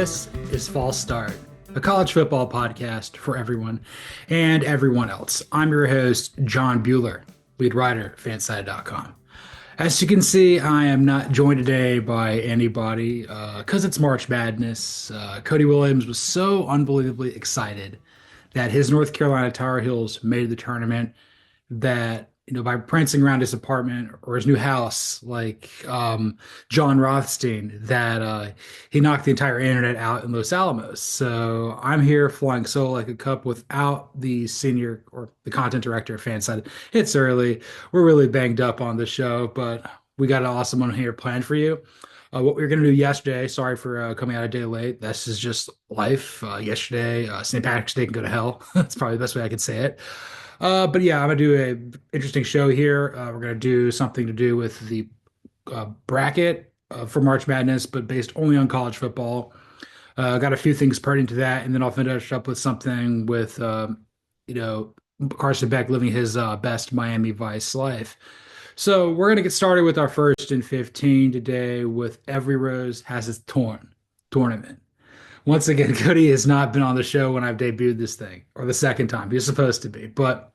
This is False Start, a college football podcast for everyone and everyone else. I'm your host, John Buhler, lead writer, fanside.com. As you can see, I am not joined today by anybody because it's March Madness. Cody Williams was so unbelievably excited that his North Carolina Tar Heels made the tournament that by prancing around his apartment or his new house like John Rothstein that he knocked the entire internet out in Los Alamos. So I'm here flying solo like a cup without the senior or the content director of Fanside. It's early. We're really banged up on the show, but we got an awesome one here planned for you. What we were going to do yesterday, sorry for coming out a day late. This is just life. Yesterday, St. Patrick's Day can go to hell. That's probably the best way I could say it. But yeah, I'm gonna do a interesting show here. We're gonna do something to do with the bracket for March Madness, but based only on college football. Got a few things pertinent to that, and then I'll finish up with something with you know Carson Beck living his best Miami Vice life. So we're gonna get started with our first and 15 today with Every Rose Has Its Tournament. Once again, Cody has not been on the show when I've debuted this thing, or the second time. He's supposed to be. But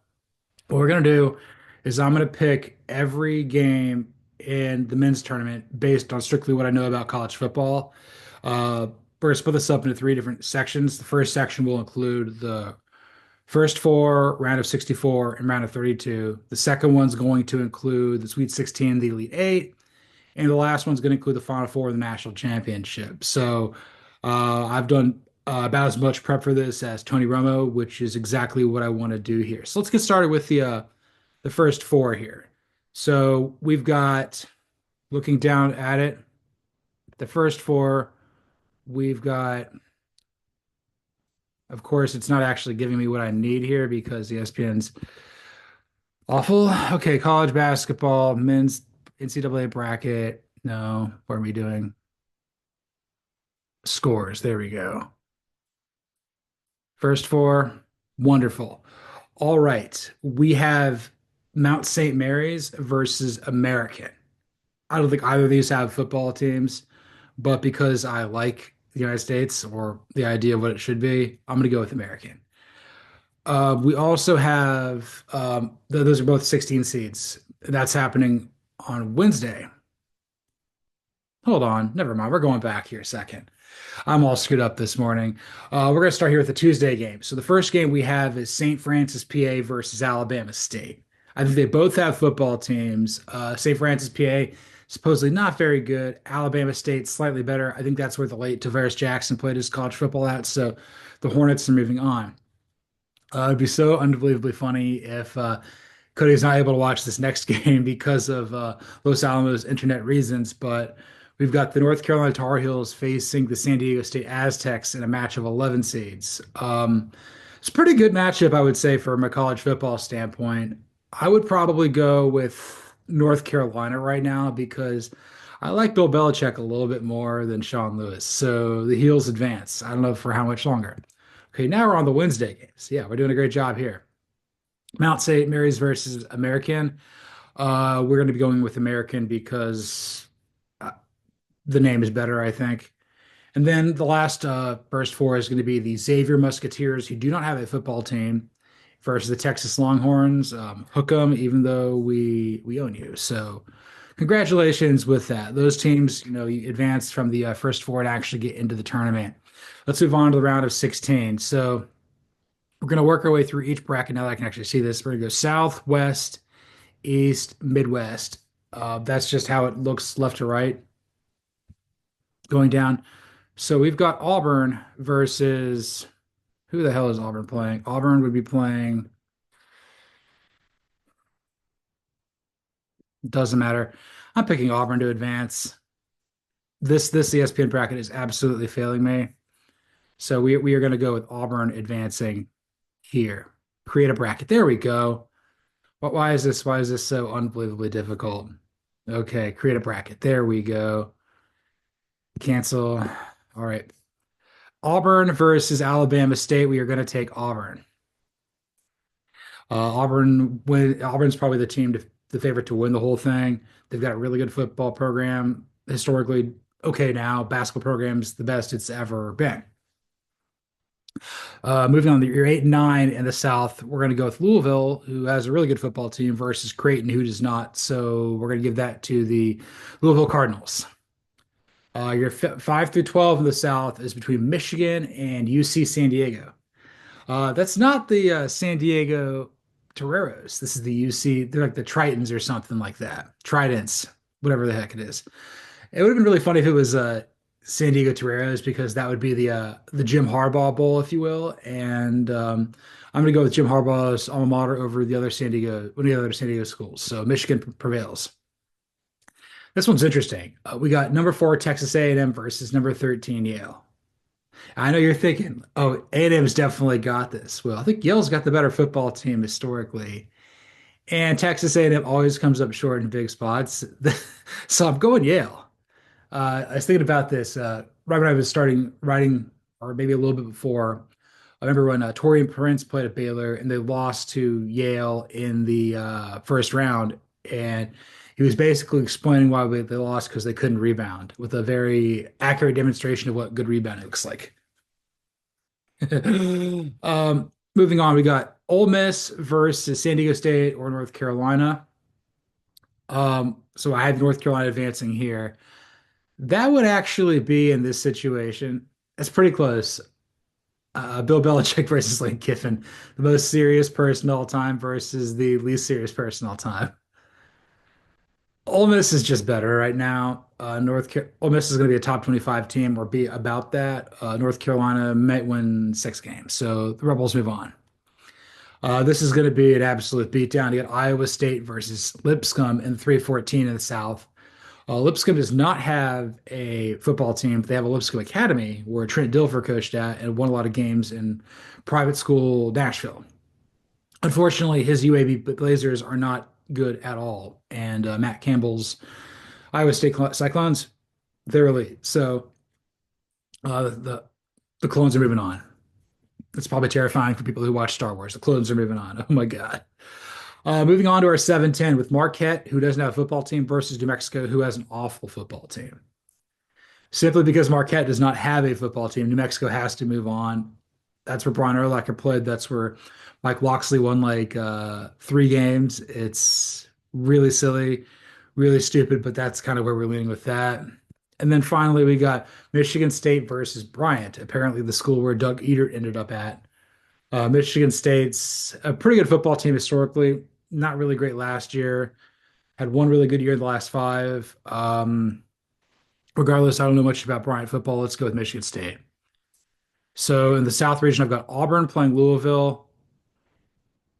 what we're going to do is I'm going to pick every game in the men's tournament based on strictly what I know about college football. We're going to split this up into three different sections. The first section will include the first four, round of 64, and round of 32. The second one's going to include the Sweet 16, the Elite Eight. And the last one's going to include the Final Four of the national championship. So I've done about as much prep for this as Tony Romo, which is exactly what I want to do here. So let's get started with the first four here. So we've got, looking down at it, the first four, we've got, of course, it's not actually giving me what I need here because ESPN's awful. Okay, college basketball, men's NCAA bracket. No, what are we doing? Scores. There we go. First four, wonderful. All right, we have Mount St. Mary's versus American. I don't think either of these have football teams, but because I like the United States or the idea of what it should be, I'm going to go with American. We also have those are both 16 seeds. That's happening on Wednesday. Hold on, never mind. We're going back here a second. I'm all screwed up this morning. We're going to start here with the Tuesday game. So the first game we have is St. Francis, PA versus Alabama State. I think they both have football teams. St. Francis, PA, supposedly not very good. Alabama State, slightly better. I think that's where the late Tavares Jackson played his college football at. So the Hornets are moving on. It'd be so unbelievably funny if Cody's not able to watch this next game because of Los Alamos internet reasons, but we've got the North Carolina Tar Heels facing the San Diego State Aztecs in a match of 11 seeds. It's a pretty good matchup, I would say, from a college football standpoint. I would probably go with North Carolina right now because I like Bill Belichick a little bit more than Sean Lewis. So the Heels advance. I don't know for how much longer. Okay, now we're on the Wednesday games. Yeah, we're doing a great job here. Mount St. Mary's versus American. We're going to be going with American because the name is better, I think. And then the last first four is going to be the Xavier Musketeers, who do not have a football team, versus the Texas Longhorns. Hook 'em, even though we own you. So congratulations with that. Those teams, you advanced from the first four and actually get into the tournament. Let's move on to the round of 16. So we're going to work our way through each bracket. Now that I can actually see this, we're going to go South, West, East, Midwest. That's just how it looks left to right going down. So we've got Auburn versus who the hell is Auburn playing? Auburn would be playing, doesn't matter. I'm picking Auburn to advance. This ESPN bracket is absolutely failing me. So we are going to go with Auburn advancing here. Create a bracket. There we go. But why is this so unbelievably difficult? Okay, create a bracket. There we go. Cancel. All right. Auburn versus Alabama State. We are going to take Auburn. Auburn's probably the favorite to win the whole thing. They've got a really good football program historically, okay now. Basketball program's the best it's ever been. Moving on to your 8 and 9 in the South, we're going to go with Louisville, who has a really good football team, versus Creighton, who does not. So we're going to give that to the Louisville Cardinals. Your 5 through 12 in the South is between Michigan and UC San Diego. That's not the San Diego Toreros. This is the UC. They're like the Tritons or something like that. Tridents, whatever the heck it is. It would have been really funny if it was San Diego Toreros because that would be the Jim Harbaugh Bowl, if you will. And I'm going to go with Jim Harbaugh's alma mater over the other one of the other San Diego schools. So Michigan prevails. This one's interesting. We got number 4 Texas A&M versus number 13 Yale. I know you're thinking, oh, A&M's definitely got this. Well, I think Yale's got the better football team historically, and Texas A&M always comes up short in big spots. So I'm going Yale. I was thinking about this right when I was starting writing, or maybe a little bit before. I remember when Torian Prince played at Baylor and they lost to Yale in the first round, and he was basically explaining why they lost because they couldn't rebound with a very accurate demonstration of what good rebounding looks like. Moving on, we got Ole Miss versus San Diego State or North Carolina. So I have North Carolina advancing here. That would actually be in this situation. It's pretty close. Bill Belichick versus Lane Kiffin, the most serious person all time versus the least serious person all time. Ole Miss is just better right now. Ole Miss is going to be a top 25 team or be about that. North Carolina might win 6 games, so the Rebels move on. This is going to be an absolute beatdown. You got Iowa State versus Lipscomb in 314 in the South. Lipscomb does not have a football team. They have a Lipscomb Academy where Trent Dilfer coached at and won a lot of games in private school Nashville. Unfortunately, his UAB Blazers are not good at all, and Matt Campbell's Iowa State Cyclones, they're elite. So the clones are moving on. It's probably terrifying for people who watch Star Wars. The clones are moving on. Oh my God. Moving on to our 7-10 with Marquette, who doesn't have a football team, versus New Mexico, who has an awful football team. Simply because Marquette does not have a football team, New Mexico has to move on. That's where Brian Urlacher played. That's where Mike Locksley won like 3 games. It's really silly, really stupid, but that's kind of where we're leaning with that. And then finally, we got Michigan State versus Bryant, apparently the school where Doug Edert ended up at. Michigan State's a pretty good football team historically, not really great last year. Had one really good year in the last 5. Regardless, I don't know much about Bryant football. Let's go with Michigan State. So in the South region, I've got Auburn playing Louisville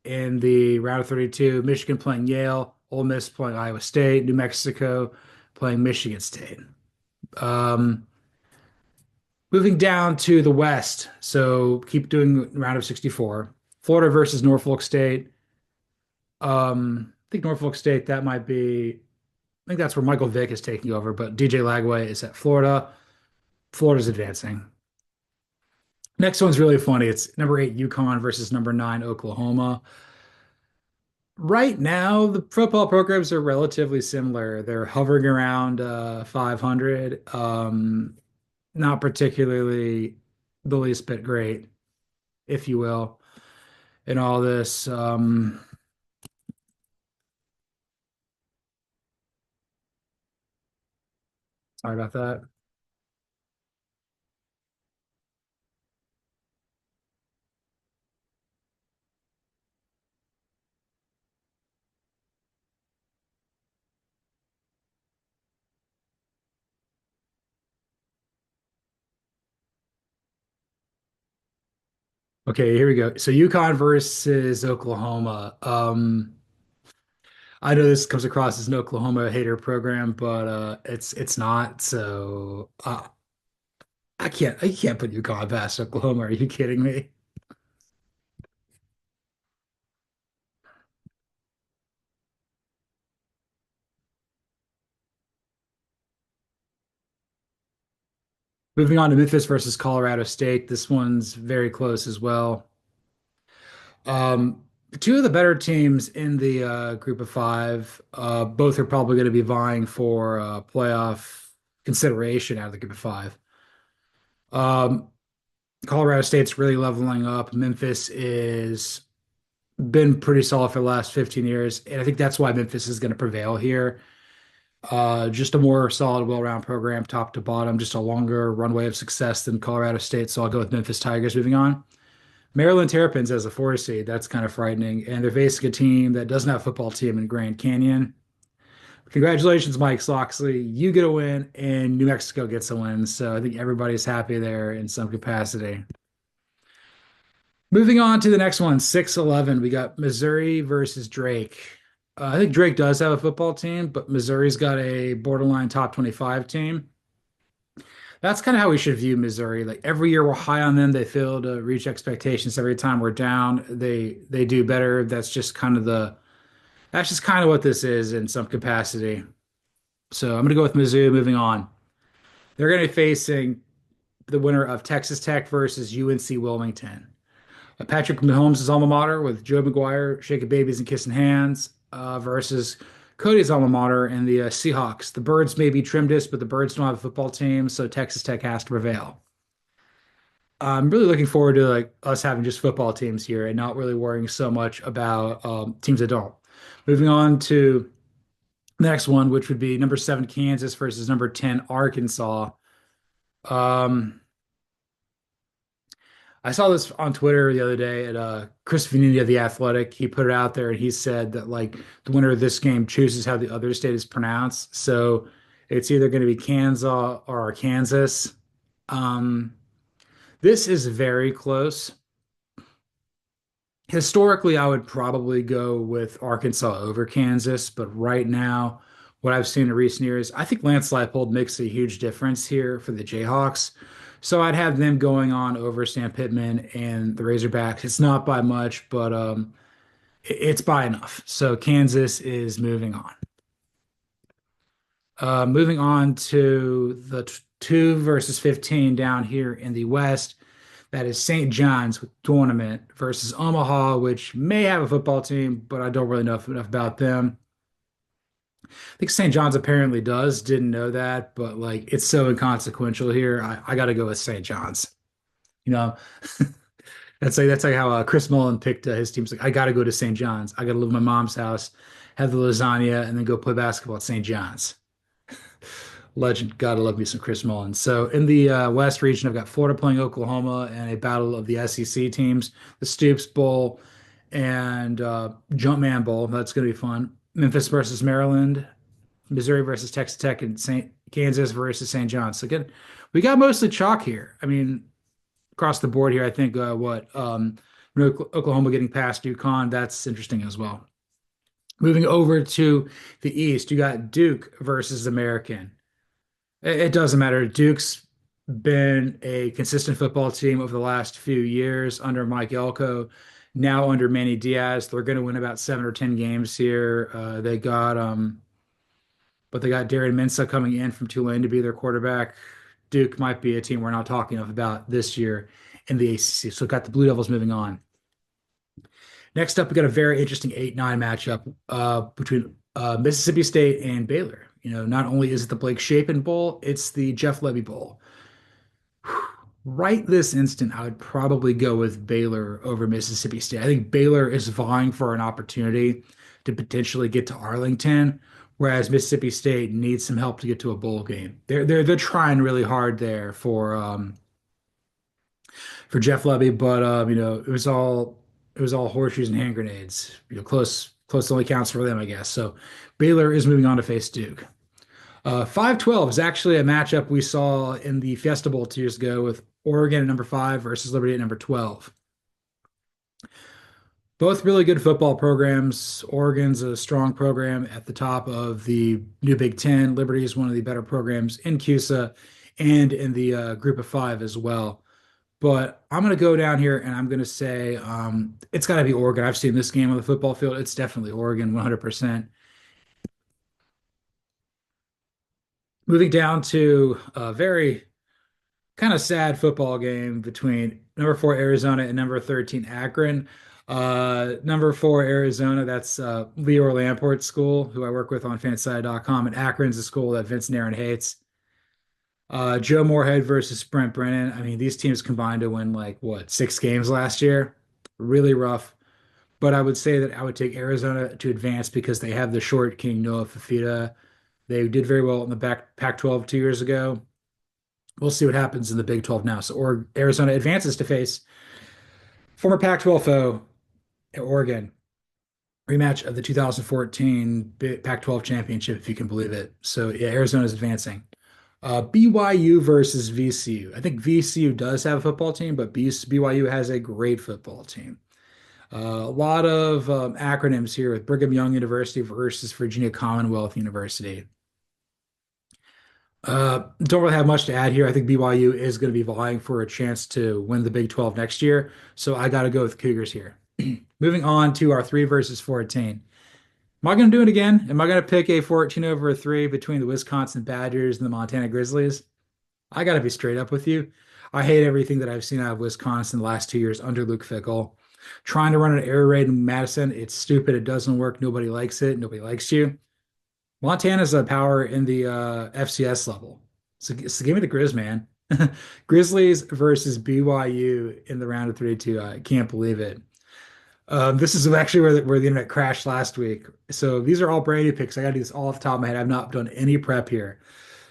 in the round of 32, Michigan playing Yale, Ole Miss playing Iowa State, New Mexico playing Michigan State. Um, Moving down to the West, so keep doing round of 64. Florida versus Norfolk State. I think Norfolk State, that might be, I think that's where Michael Vick is taking over, but DJ Lagway is at Florida. Florida's advancing. Next one's really funny. It's number 8 UConn versus number 9 Oklahoma. Right now, the football programs are relatively similar. They're hovering around 500. Not particularly the least bit great, if you will, in all this. Sorry about that. Okay, here we go. So UConn versus Oklahoma. I know this comes across as an Oklahoma hater program, but it's not. So I can't put UConn past Oklahoma. Are you kidding me? Moving on to Memphis versus Colorado State. This one's very close as well. Um, Two of the better teams in the group of 5. Both are probably going to be vying for playoff consideration out of the group of five. Um, Colorado State's really leveling up. Memphis is been pretty solid for the last 15 years, and I think that's why Memphis is going to prevail here. Just a more solid, well-rounded program, top to bottom, just a longer runway of success than Colorado State. So I'll go with Memphis Tigers moving on. Maryland Terrapins as a four seed, that's kind of frightening. And they're facing a team that doesn't have a football team in Grand Canyon. Congratulations, Mike Loxley. You get a win, and New Mexico gets a win. So I think everybody's happy there in some capacity. Moving on to the next one, 6-11. We got Missouri versus Drake. I think Drake does have a football team, but Missouri's got a borderline top 25 team. That's kind of how we should view Missouri. Like every year we're high on them. They fail to reach expectations. Every time we're down, they do better. That's just kind of what this is in some capacity. So I'm gonna go with Mizzou moving on. They're gonna be facing the winner of Texas Tech versus UNC Wilmington. Patrick Mahomes' alma mater with Joe McGuire shaking babies and kissing hands versus Cody's alma mater and the Seahawks. The Birds may be trimmed, but the Birds don't have a football team, so Texas Tech has to prevail. I'm really looking forward to like us having just football teams here and not really worrying so much about teams that don't. Moving on to the next one, which would be number 7 Kansas versus number 10 Arkansas. Um, I saw this on Twitter the other day at Chris Vanini of The Athletic. He put it out there and he said that like the winner of this game chooses how the other state is pronounced. So it's either going to be Kansas or Kansas. Um, this is very close. Historically, I would probably go with Arkansas over Kansas, but right now, what I've seen in recent years, I think Lance Leipold makes a huge difference here for the Jayhawks. So I'd have them going on over Sam Pittman and the Razorbacks. It's not by much, but it's by enough. So Kansas is moving on. Moving on to the 2 versus 15 down here in the West. That is St. John's Tournament versus Omaha, which may have a football team, but I don't really know enough about them. I think St. John's apparently does. Didn't know that, but like it's so inconsequential here. I got to go with St. John's. You know, that's like how Chris Mullen picked his teams. Like I got to go to St. John's. I got to live in my mom's house, have the lasagna, and then go play basketball at St. John's. Legend, gotta love me some Chris Mullins. So in the West region, I've got Florida playing Oklahoma and a battle of the SEC teams, the Stoops Bowl and Jumpman Bowl. That's gonna be fun. Memphis versus Maryland, Missouri versus Texas Tech, and St. Kansas versus St. John's. So again, we got mostly chalk here. I mean, across the board here, I think Oklahoma getting past UConn, that's interesting as well. Moving over to the East, you got Duke versus American. It doesn't matter. Duke's been a consistent football team over the last few years under Mike Elko. Now under Manny Diaz, they're going to win about 7 or 10 games here. But they got Darren Mensah coming in from Tulane to be their quarterback. Duke might be a team we're not talking enough about this year in the ACC. So got the Blue Devils moving on. Next up, we got a very interesting 8-9 matchup between Mississippi State and Baylor. You know, not only is it the Blake Shapen Bowl, it's the Jeff Lebby Bowl. Right this instant, I would probably go with Baylor over Mississippi State. I think Baylor is vying for an opportunity to potentially get to Arlington, whereas Mississippi State needs some help to get to a bowl game. They're trying really hard there for Jeff Lebby, but you know, it was all horseshoes and hand grenades. You know, close only counts for them, I guess. So Baylor is moving on to face Duke. 5-12 is actually a matchup we saw in the Fiesta Bowl 2 years ago with Oregon at number 5 versus Liberty at number 12. Both really good football programs. Oregon's a strong program at the top of the new Big Ten. Liberty is one of the better programs in CUSA and in the group of 5 as well. But I'm going to go down here and I'm going to say it's got to be Oregon. I've seen this game on the football field. It's definitely Oregon 100%. Moving down to a very kind of sad football game between number 4 Arizona and number 13 Akron. Number 4 Arizona, that's Leor Lamport's school, who I work with on fanside.com, and Akron's a school that Vince Nairn hates. Joe Moorhead versus Brent Brennan. I mean, these teams combined to win like what, 6 games last year. Really rough. But I would say that I would take Arizona to advance because they have the short king Noah Fafita. They did very well in the back Pac-12 2 years ago. We'll see what happens in the Big 12 now. So, or Arizona advances to face former Pac-12 foe Oregon, rematch of the 2014 Pac-12 championship, if you can believe it. So yeah, Arizona's advancing. BYU versus VCU. I think VCU does have a football team, but BYU has a great football team. A lot of acronyms here with Brigham Young University versus Virginia Commonwealth University. Don't really have much to add here. I think BYU is going to be vying for a chance to win the Big 12 next year. So I got to go with Cougars here. Moving on to our 3 versus 14. Am I going to do it again? Am I going to pick a 14 over a 3 between the Wisconsin Badgers and the Montana Grizzlies? I got to be straight up with you. I hate everything that I've seen out of Wisconsin the last 2 years under Luke Fickell. Trying to run an air raid in Madison, it's stupid. It doesn't work. Nobody likes it. Nobody likes you. Montana's a power in the FCS level. So give me the Grizz, man. Grizzlies versus BYU in the round of 32. I can't believe it. This is actually where the internet crashed last week. So these are all Brady picks. I got to do this all off the top of my head. I've not done any prep here.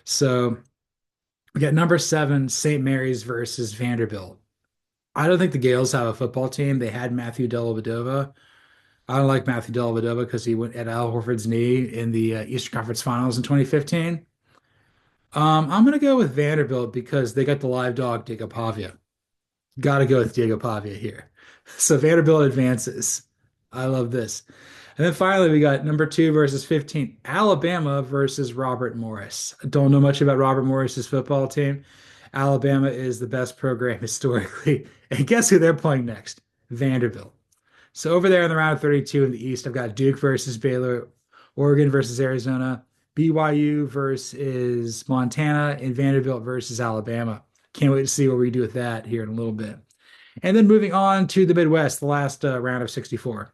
So we got number 7, St. Mary's versus Vanderbilt. I don't think the Gales have a football team. They had Matthew Dellavedova. I don't like Matthew Dellavedova because he went at Al Horford's knee in the Eastern Conference Finals in 2015. I'm going to go with Vanderbilt because they got the live dog, Diego Pavia. Got to go with Diego Pavia here. So Vanderbilt advances. I love this. And then finally, we got number 2 versus 15, Alabama versus Robert Morris. I don't know much about Robert Morris's football team. Alabama is the best program historically. And guess who they're playing next? Vanderbilt. So over there in the round of 32 in the East, I've got Duke versus Baylor, Oregon versus Arizona, BYU versus Montana, and Vanderbilt versus Alabama. Can't wait to see what we do with that here in a little bit. And then moving on to the Midwest, the last round of 64.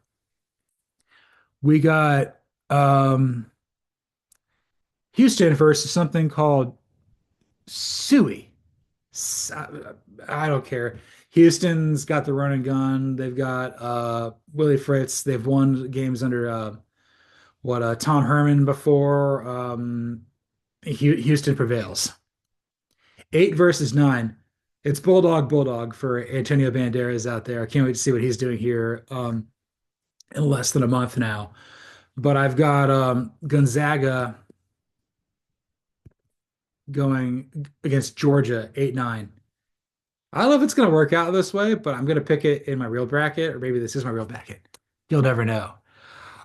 We got Houston versus something called Suey. I don't care. Houston's got the run and gun. They've got Willie Fritz. They've won games under Tom Herman before. Houston prevails. 8 versus 9. It's Bulldog for Antonio Banderas out there. I can't wait to see what he's doing here in less than a month now. But I've got Gonzaga going against Georgia 8-9. I don't know if it's going to work out this way, but I'm going to pick it in my real bracket, or maybe this is my real bracket. You'll never know.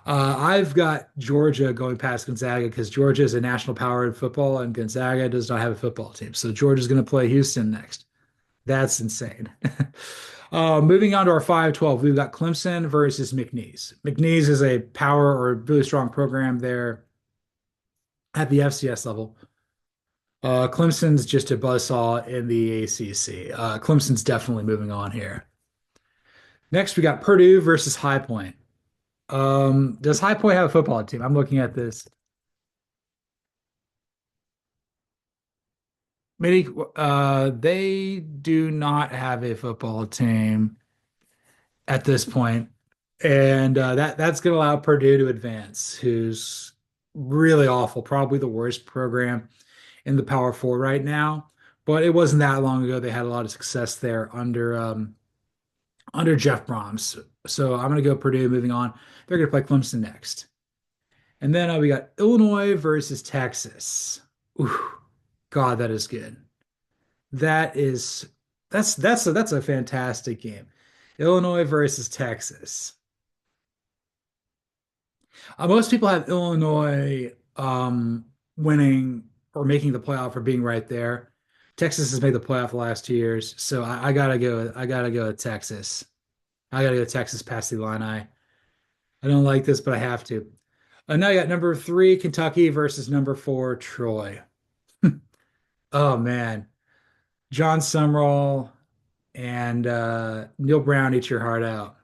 I've got Georgia going past Gonzaga because Georgia is a national power in football, and Gonzaga does not have a football team. So Georgia's going to play Houston next. That's insane. Moving on to our 5-12, we've got Clemson versus McNeese. McNeese is a power or really strong program there at the FCS level. Clemson's just a buzzsaw in the ACC. Clemson's definitely moving on here. Next, we got Purdue versus High Point. Does High Point have a football team? I'm looking at this. Maybe they do not have a football team at this point, and that's going to allow Purdue to advance, who's really awful, probably the worst program in the Power Four right now. But it wasn't that long ago they had a lot of success there under Jeff Brahms. So I'm going to go Purdue. Moving on, they're going to play Clemson next, and then we got Illinois versus Texas. Ooh, God, that is good. That is that's a fantastic game. Illinois versus Texas. Most people have Illinois winning or making the playoff or being right there. Texas has made the playoff the last 2 years, so I gotta go. I gotta go with Texas. I gotta go Texas past the Illini. I don't like this, but I have to. Now you got number 3, Kentucky versus number 4, Troy. Oh man, John Summerall and Neil Brown eat your heart out.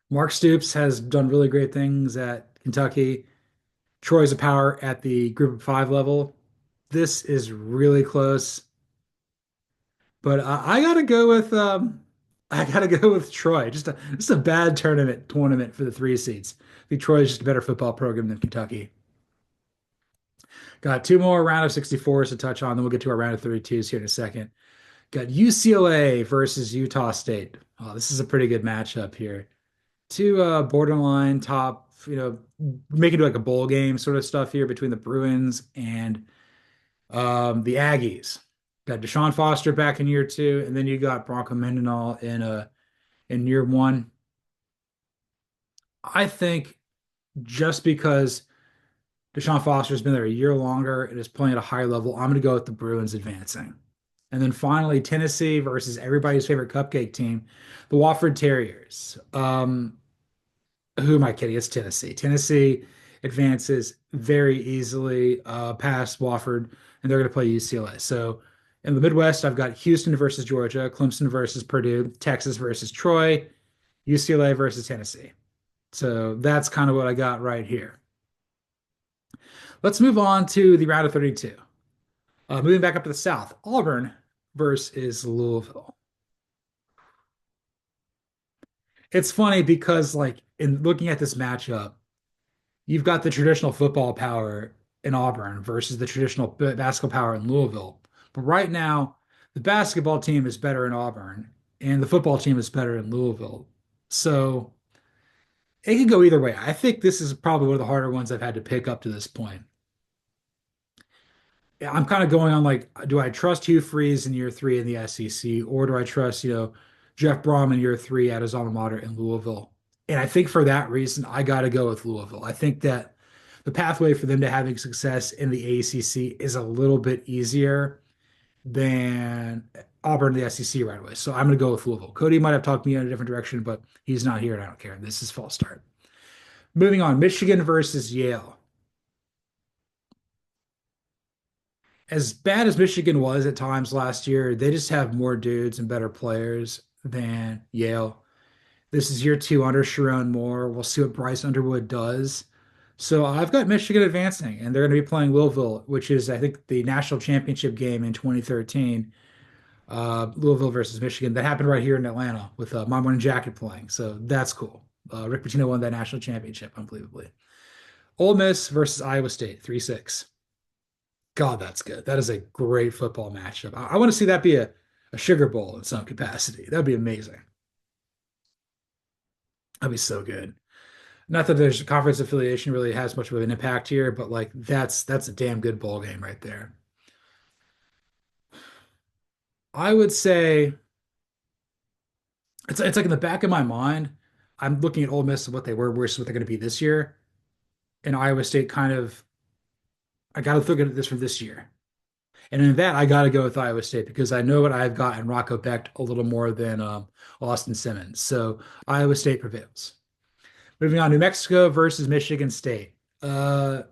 Mark Stoops has done really great things at Kentucky. Troy's a power at the group of 5 level. This is really close, but I gotta go with I gotta go with Troy. Just a bad tournament for the three seeds. I think Troy is just a better football program than Kentucky. Got two more round of 64s to touch on, then we'll get to our round of 32s here in a second. Got UCLA versus Utah State. Oh, this is a pretty good matchup here. Two borderline top, making it like a bowl game sort of stuff here between the Bruins and the Aggies. Got Deshaun Foster back in year two, and then you got Bronco Mendenhall in year one. I think just because Deshaun Foster's been there a year longer and is playing at a higher level, I'm going to go with the Bruins advancing. And then finally, Tennessee versus everybody's favorite cupcake team, the Wofford Terriers. Who am I kidding? It's Tennessee. Tennessee advances very easily past Wofford, and they're going to play UCLA. So in the Midwest, I've got Houston versus Georgia, Clemson versus Purdue, Texas versus Troy, UCLA versus Tennessee. So that's kind of what I got right here. Let's move on to the round of 32. Moving back up to the South, Auburn versus Louisville. It's funny because, like, in looking at this matchup, you've got the traditional football power in Auburn versus the traditional basketball power in Louisville. But right now, the basketball team is better in Auburn, and the football team is better in Louisville. So it could go either way. I think this is probably one of the harder ones I've had to pick up to this point. Yeah, I'm kind of going on like, do I trust Hugh Freeze in year three in the SEC, or do I trust, Jeff Brom in year three at his alma mater in Louisville? And I think for that reason, I got to go with Louisville. I think that the pathway for them to having success in the ACC is a little bit easier than Auburn in the SEC right away. So I'm going to go with Louisville. Cody might have talked me in a different direction, but he's not here and I don't care. This is false start. Moving on, Michigan versus Yale. As bad as Michigan was at times last year, they just have more dudes and better players than Yale. This is year two under Sharon Moore. We'll see what Bryce Underwood does. So I've got Michigan advancing, and they're going to be playing Louisville, which is, I think, the national championship game in 2013. Louisville versus Michigan. That happened right here in Atlanta with My Morning Jacket playing. So that's cool. Rick Pitino won that national championship, unbelievably. Ole Miss versus Iowa State, 3-6. God, that's good. That is a great football matchup. I want to see that be a Sugar Bowl in some capacity. That'd be amazing. That'd be so good. Not that there's conference affiliation really has much of an impact here, but like that's a damn good bowl game right there. I would say it's like in the back of my mind, I'm looking at Ole Miss and what they were versus what they're going to be this year, and Iowa State kind of I got to look at this from this year. And in that, I got to go with Iowa State because I know what I've got in Rocco Becht a little more than Austin Simmons. So Iowa State prevails. Moving on, New Mexico versus Michigan State. A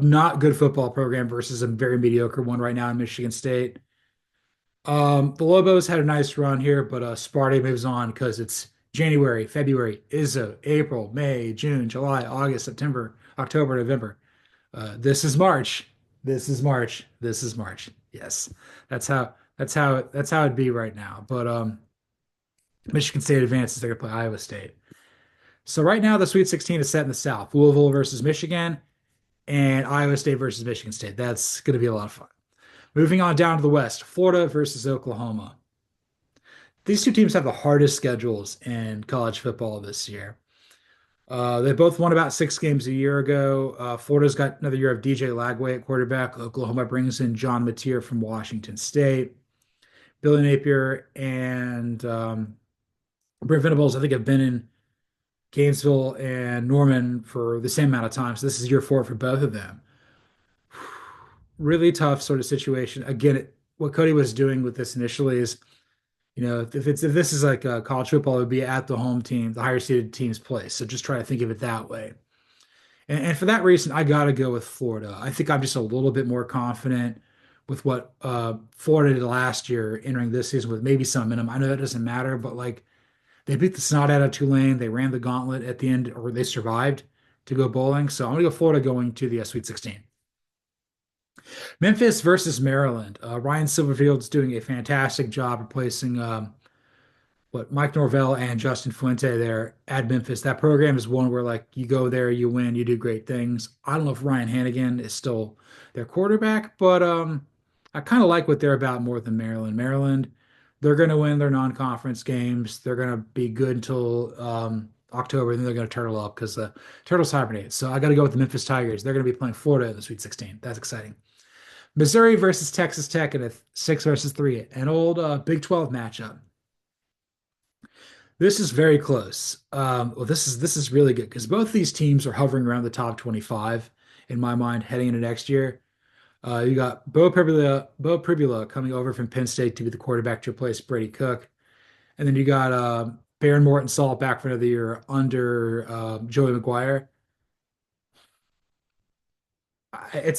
not good football program versus a very mediocre one right now in Michigan State. The Lobos had a nice run here, but Sparty moves on because it's January, February, Izzo, April, May, June, July, August, September, October, November. This is March. This is March. This is March. Yes, that's how it'd be right now. But Michigan State advances. They're gonna play Iowa State. So right now the Sweet 16 is set in the South. Louisville versus Michigan and Iowa State versus Michigan State. That's gonna be a lot of fun. Moving on down to the West, Florida versus Oklahoma. These two teams have the hardest schedules in college football this year. They both won about 6 games a year ago. Florida's got another year of DJ Lagway at quarterback. Oklahoma brings in John Mateer from Washington State. Billy Napier and Brent Venables, I think, have been in Gainesville and Norman for the same amount of time. So this is year four for both of them. Really tough sort of situation. Again, what Cody was doing with this initially is, if this is like college football, it would be at the home team, the higher seeded team's place. So just try to think of it that way. And for that reason, I got to go with Florida. I think I'm just a little bit more confident with what Florida did last year entering this season with maybe some minimum. I know that doesn't matter, but like they beat the snot out of Tulane. They ran the gauntlet at the end, or they survived to go bowling. So I'm going to go Florida going to the Sweet 16. Memphis versus Maryland. Ryan Silverfield's doing a fantastic job replacing Mike Norvell and Justin Fuente there at Memphis. That program is one where like you go there, you win, you do great things. I don't know if Ryan Hannigan is still their quarterback, but I kind of like what they're about more than Maryland. Maryland, they're going to win their non-conference games. They're going to be good until October, and then they're going to turtle up because the Turtles hibernate. So I got to go with the Memphis Tigers. They're going to be playing Florida in the Sweet 16. That's exciting. Missouri versus Texas Tech in a 6 versus 3, an old Big 12 matchup. This is very close. Well, this is really good because both these teams are hovering around the top 25 in my mind heading into next year. You got Bo Pribula coming over from Penn State to be the quarterback to replace Brady Cook, and then you got Baron Morton Salt back for another year under Joey McGuire. I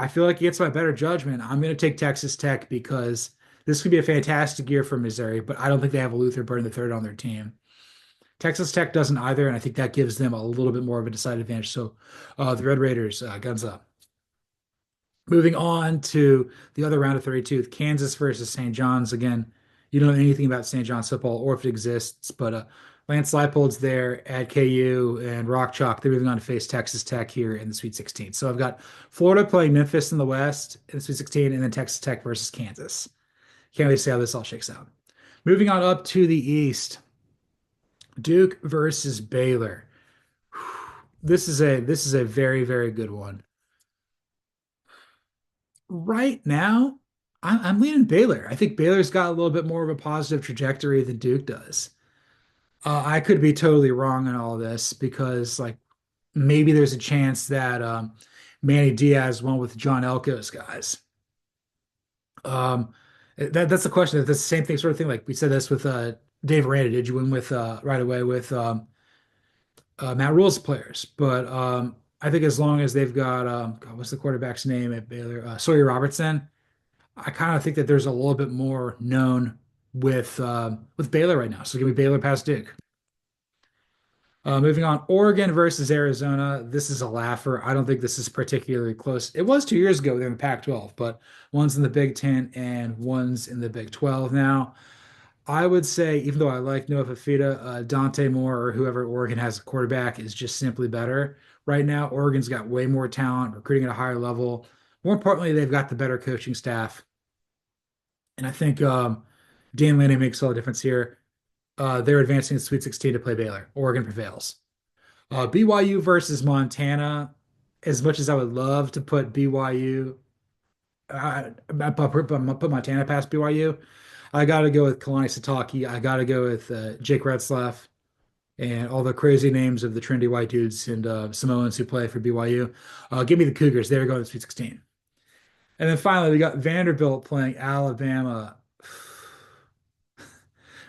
feel like against my better judgment, I'm going to take Texas Tech because this could be a fantastic year for Missouri, but I don't think they have a Luther Burden the third on their team. Texas Tech doesn't either, and I think that gives them a little bit more of a decided advantage. So the Red Raiders, guns up. Moving on to the other round of 32, Kansas versus St. John's. Again, you don't know anything about St. John's football or if it exists, but Lance Leipold's there at KU and Rock Chalk. They're moving on to face Texas Tech here in the Sweet 16. So I've got Florida playing Memphis in the West in the Sweet 16, and then Texas Tech versus Kansas. Can't wait to see how this all shakes out. Moving on up to the East, Duke versus Baylor. This is a very, very good one. Right now, I'm leaning Baylor. I think Baylor's got a little bit more of a positive trajectory than Duke does. I could be totally wrong on all this because, like, maybe there's a chance that Manny Diaz won with John Elko's guys. Um, that's the question. That's the same thing, sort of thing. Like we said this with Dave Aranda. Did you win with right away with Matt Rule's players? But I think as long as they've got God, what's the quarterback's name at Baylor? Sawyer Robertson. I kind of think that there's a little bit more known with Baylor right now. So give me Baylor past Duke. Moving on, Oregon versus Arizona. This is a laugher. I don't think this is particularly close. It was 2 years ago in the Pac-12, but one's in the Big Ten and one's in the Big 12 now. I would say, even though I like Noah Fafita, Dante Moore or whoever Oregon has a quarterback is just simply better. Right now, Oregon's got way more talent, recruiting at a higher level. More importantly, they've got the better coaching staff. And I think Dan Lanning makes all the difference here. They're advancing to Sweet 16 to play Baylor. Oregon prevails. BYU versus Montana. As much as I would love to put BYU, put Montana past BYU. I got to go with Kalani Sitake. I got to go with Jake Retzlaff and all the crazy names of the trendy white dudes and Samoans who play for BYU. Give me the Cougars. They're going to Sweet 16. And then finally, we got Vanderbilt playing Alabama.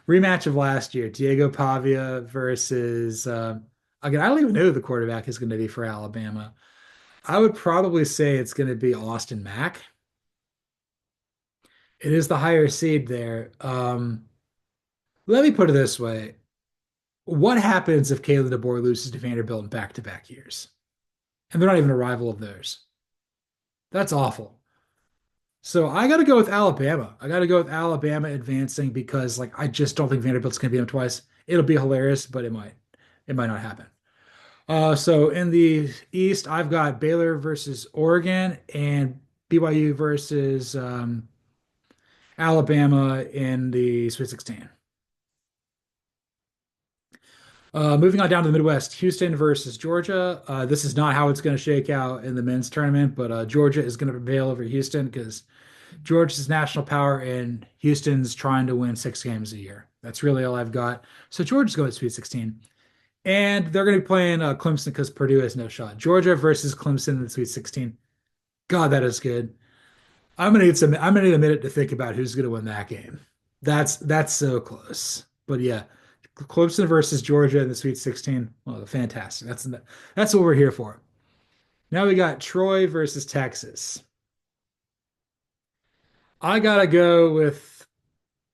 Rematch of last year, Diego Pavia versus again, I don't even know who the quarterback is going to be for Alabama. I would probably say it's going to be Austin Mack. It is the higher seed there. Let me put it this way. What happens if Kalen DeBoer loses to Vanderbilt in back-to-back years? And they're not even a rival of theirs. That's awful. So I got to go with Alabama. I got to go with Alabama advancing because like I just don't think Vanderbilt's going to beat them twice. It'll be hilarious, but it might not happen. So in the East, I've got Baylor versus Oregon and BYU versus Alabama in the Sweet 16. Moving on down to the Midwest, Houston versus Georgia. This is not how it's going to shake out in the men's tournament, but Georgia is going to prevail over Houston because Georgia's national power and Houston's trying to win 6 games a year. That's really all I've got. So Georgia's going to Sweet 16. And they're going to be playing Clemson because Purdue has no shot. Georgia versus Clemson in the Sweet 16. God, that is good. I'm gonna need a minute to think about who's gonna win that game. That's so close. But yeah, Clemson versus Georgia in the Sweet 16. Well, fantastic. That's what we're here for. Now we got Troy versus Texas. I gotta go with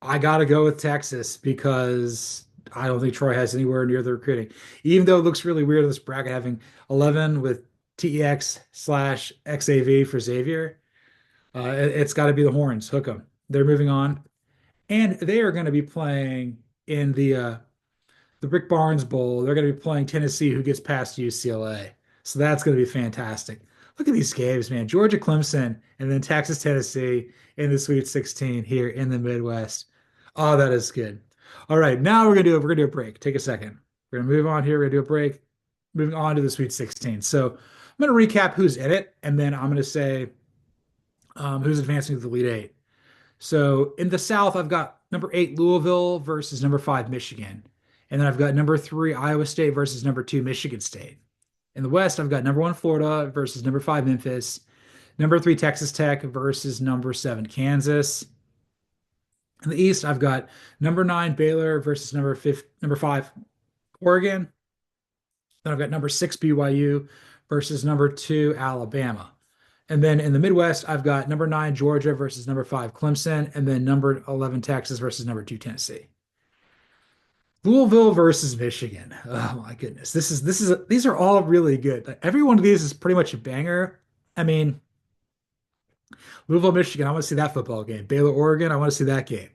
I gotta go with Texas because I don't think Troy has anywhere near the recruiting. Even though it looks really weird in this bracket having 11 with TEX/XAV for Xavier. It's got to be the Horns. Hook them. They're moving on, and they are going to be playing in the Rick Barnes Bowl. They're going to be playing Tennessee, who gets past UCLA. So that's going to be fantastic. Look at these games, man. Georgia, Clemson, and then Texas, Tennessee in the Sweet 16 here in the Midwest. Oh, that is good. All right, now we're gonna do a break. Take a second. We're gonna move on here. We're gonna do a break. Moving on to the Sweet 16. So I'm gonna recap who's in it, and then I'm gonna say who's advancing to the Elite Eight. So in the South, I've got number 8 Louisville versus number 5 Michigan. And then I've got number 3 Iowa State versus number 2 Michigan State. In the West, I've got number 1 Florida versus number 5 Memphis, number 3 Texas Tech versus number 7 Kansas. In the East, I've got number 9 Baylor versus number 5 Oregon. Then I've got number 6 BYU versus number 2 Alabama. And then in the Midwest, I've got number 9 Georgia versus number 5 Clemson, and then number 11 Texas versus number 2 Tennessee. Louisville versus Michigan. Oh my goodness. These are all really good. Like, every one of these is pretty much a banger. I mean, Louisville, Michigan, I want to see that football game. Baylor, Oregon, I want to see that game.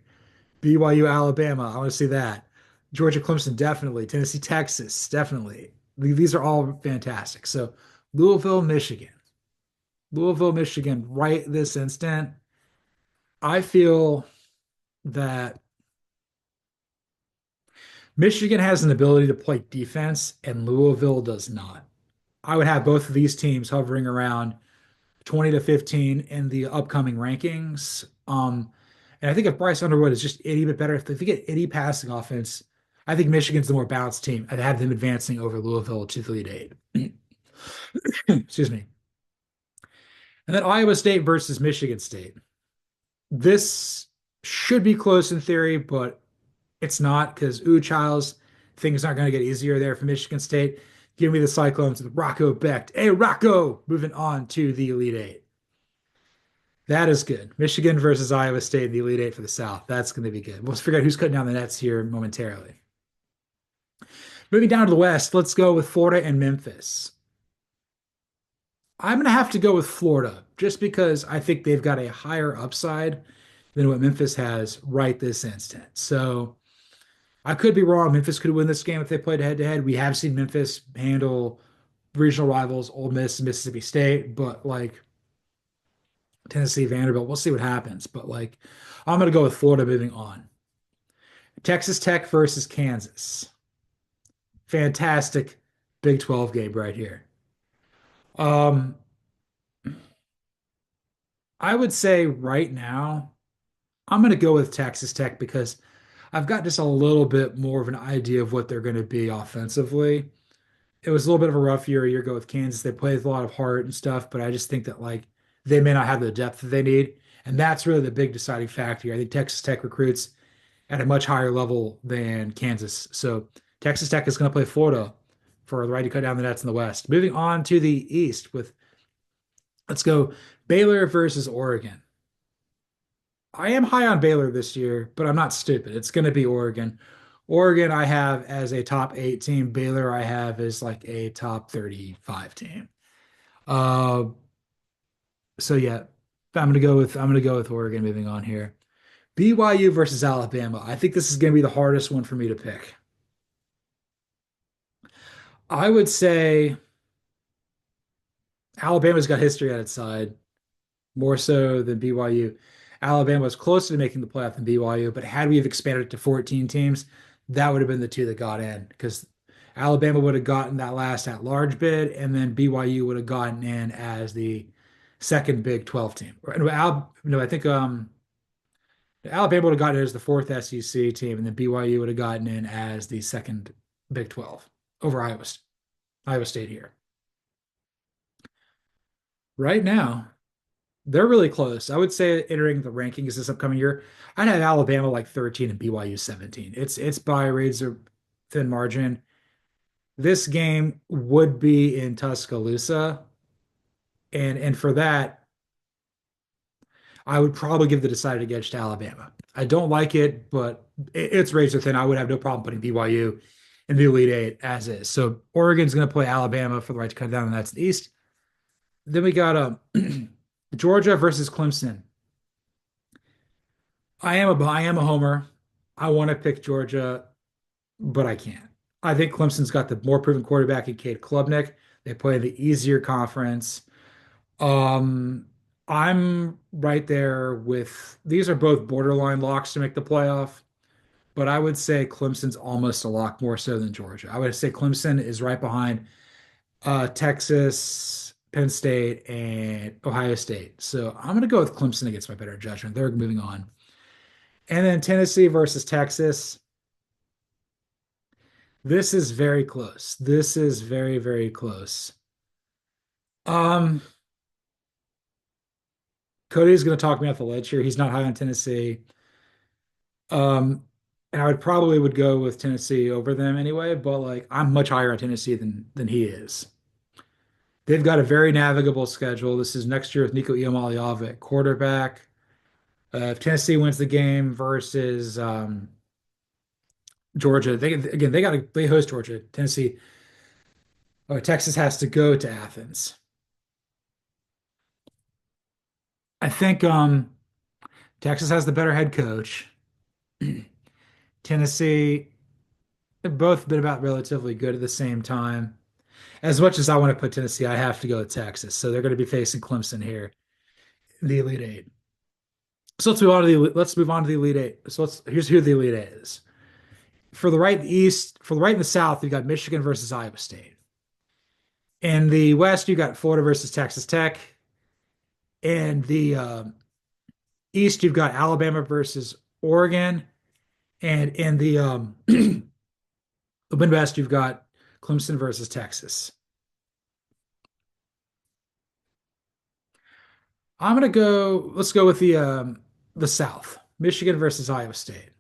BYU, Alabama, I want to see that. Georgia, Clemson, definitely. Tennessee, Texas, definitely. These are all fantastic. So Louisville, Michigan. Louisville, Michigan, right this instant. I feel that Michigan has an ability to play defense and Louisville does not. I would have both of these teams hovering around 20 to 15 in the upcoming rankings. And I think if Bryce Underwood is just itty bit better, if they get itty passing offense, I think Michigan's the more balanced team. I'd have them advancing over Louisville to the Elite Eight. Excuse me. And then Iowa State versus Michigan State. This should be close in theory, but it's not because Childs, things aren't going to get easier there for Michigan State. Give me the Cyclones with Rocco Becht. Hey, Rocco! Moving on to the Elite Eight. That is good. Michigan versus Iowa State in the Elite Eight for the South. That's going to be good. We'll figure out who's cutting down the nets here momentarily. Moving down to the West, let's go with Florida and Memphis. I'm going to have to go with Florida just because I think they've got a higher upside than what Memphis has right this instant. So I could be wrong. Memphis could win this game if they played head to head. We have seen Memphis handle regional rivals, Ole Miss, Mississippi State, but like Tennessee, Vanderbilt, we'll see what happens. But like, I'm going to go with Florida moving on. Texas Tech versus Kansas. Fantastic Big 12 game right here. Um, I would say right now, I'm going to go with Texas Tech because I've got just a little bit more of an idea of what they're going to be offensively. It was a little bit of a rough year a year ago with Kansas. They played with a lot of heart and stuff, but I just think that like they may not have the depth that they need. And that's really the big deciding factor here. I think Texas Tech recruits at a much higher level than Kansas. So Texas Tech is going to play Florida for the right to cut down the nets in the West. Moving on to the East with, let's go Baylor versus Oregon. I am high on Baylor this year, but I'm not stupid. It's going to be Oregon. Oregon, I have as a top 8 team. Baylor, I have as like a top 35 team. Uh, so yeah, I'm gonna go with Oregon moving on here. BYU versus Alabama. I think this is going to be the hardest one for me to pick. I would say Alabama's got history on its side, more so than BYU. Alabama was closer to making the playoff than BYU, but had we have expanded it to 14 teams, that would have been the two that got in because Alabama would have gotten that last at-large bid, and then BYU would have gotten in as the second Big 12 team. No, I think Alabama would have gotten in as the fourth SEC team, and then BYU would have gotten in as the second Big 12 over Iowa State here. Right now, they're really close. I would say entering the rankings this upcoming year, I'd have Alabama like 13 and BYU 17. It's by a razor thin margin. This game would be in Tuscaloosa, and for that, I would probably give the decided edge to Alabama. I don't like it, but it's razor thin. I would have no problem putting BYU in the Elite Eight as is. So Oregon's going to play Alabama for the right to cut down, and that's the East. Then we got Georgia versus Clemson. I am a homer. I want to pick Georgia, but I can't. I think Clemson's got the more proven quarterback in Cade Klubnik. They play the easier conference. Um, I'm right there with these are both borderline locks to make the playoff, but I would say Clemson's almost a lock more so than Georgia. I would say Clemson is right behind Texas, Penn State, and Ohio State. So I'm going to go with Clemson against my better judgment. They're moving on. And then Tennessee versus Texas. This is very close. This is very, very close. Um, Cody's going to talk me off the ledge here. He's not high on Tennessee. Um, and I would probably would go with Tennessee over them anyway, but like I'm much higher on Tennessee than he is. They've got a very navigable schedule. This is next year with Nico Iamaleava at quarterback. If Tennessee wins the game versus Georgia, they host Georgia. Tennessee or Texas has to go to Athens. I think Texas has the better head coach. Tennessee, they've both been about relatively good at the same time. As much as I want to put Tennessee, I have to go with Texas. So they're going to be facing Clemson here, the Elite Eight. So let's move on to the Elite Eight. So here's who the Elite Eight is. For the right and the East, for the right and the South, you got Michigan versus Iowa State. In the West, you got Florida versus Texas Tech. In the East, you've got Alabama versus Oregon. And in the the Midwest, you've got Clemson versus Texas. Let's go with the South. Michigan versus Iowa State.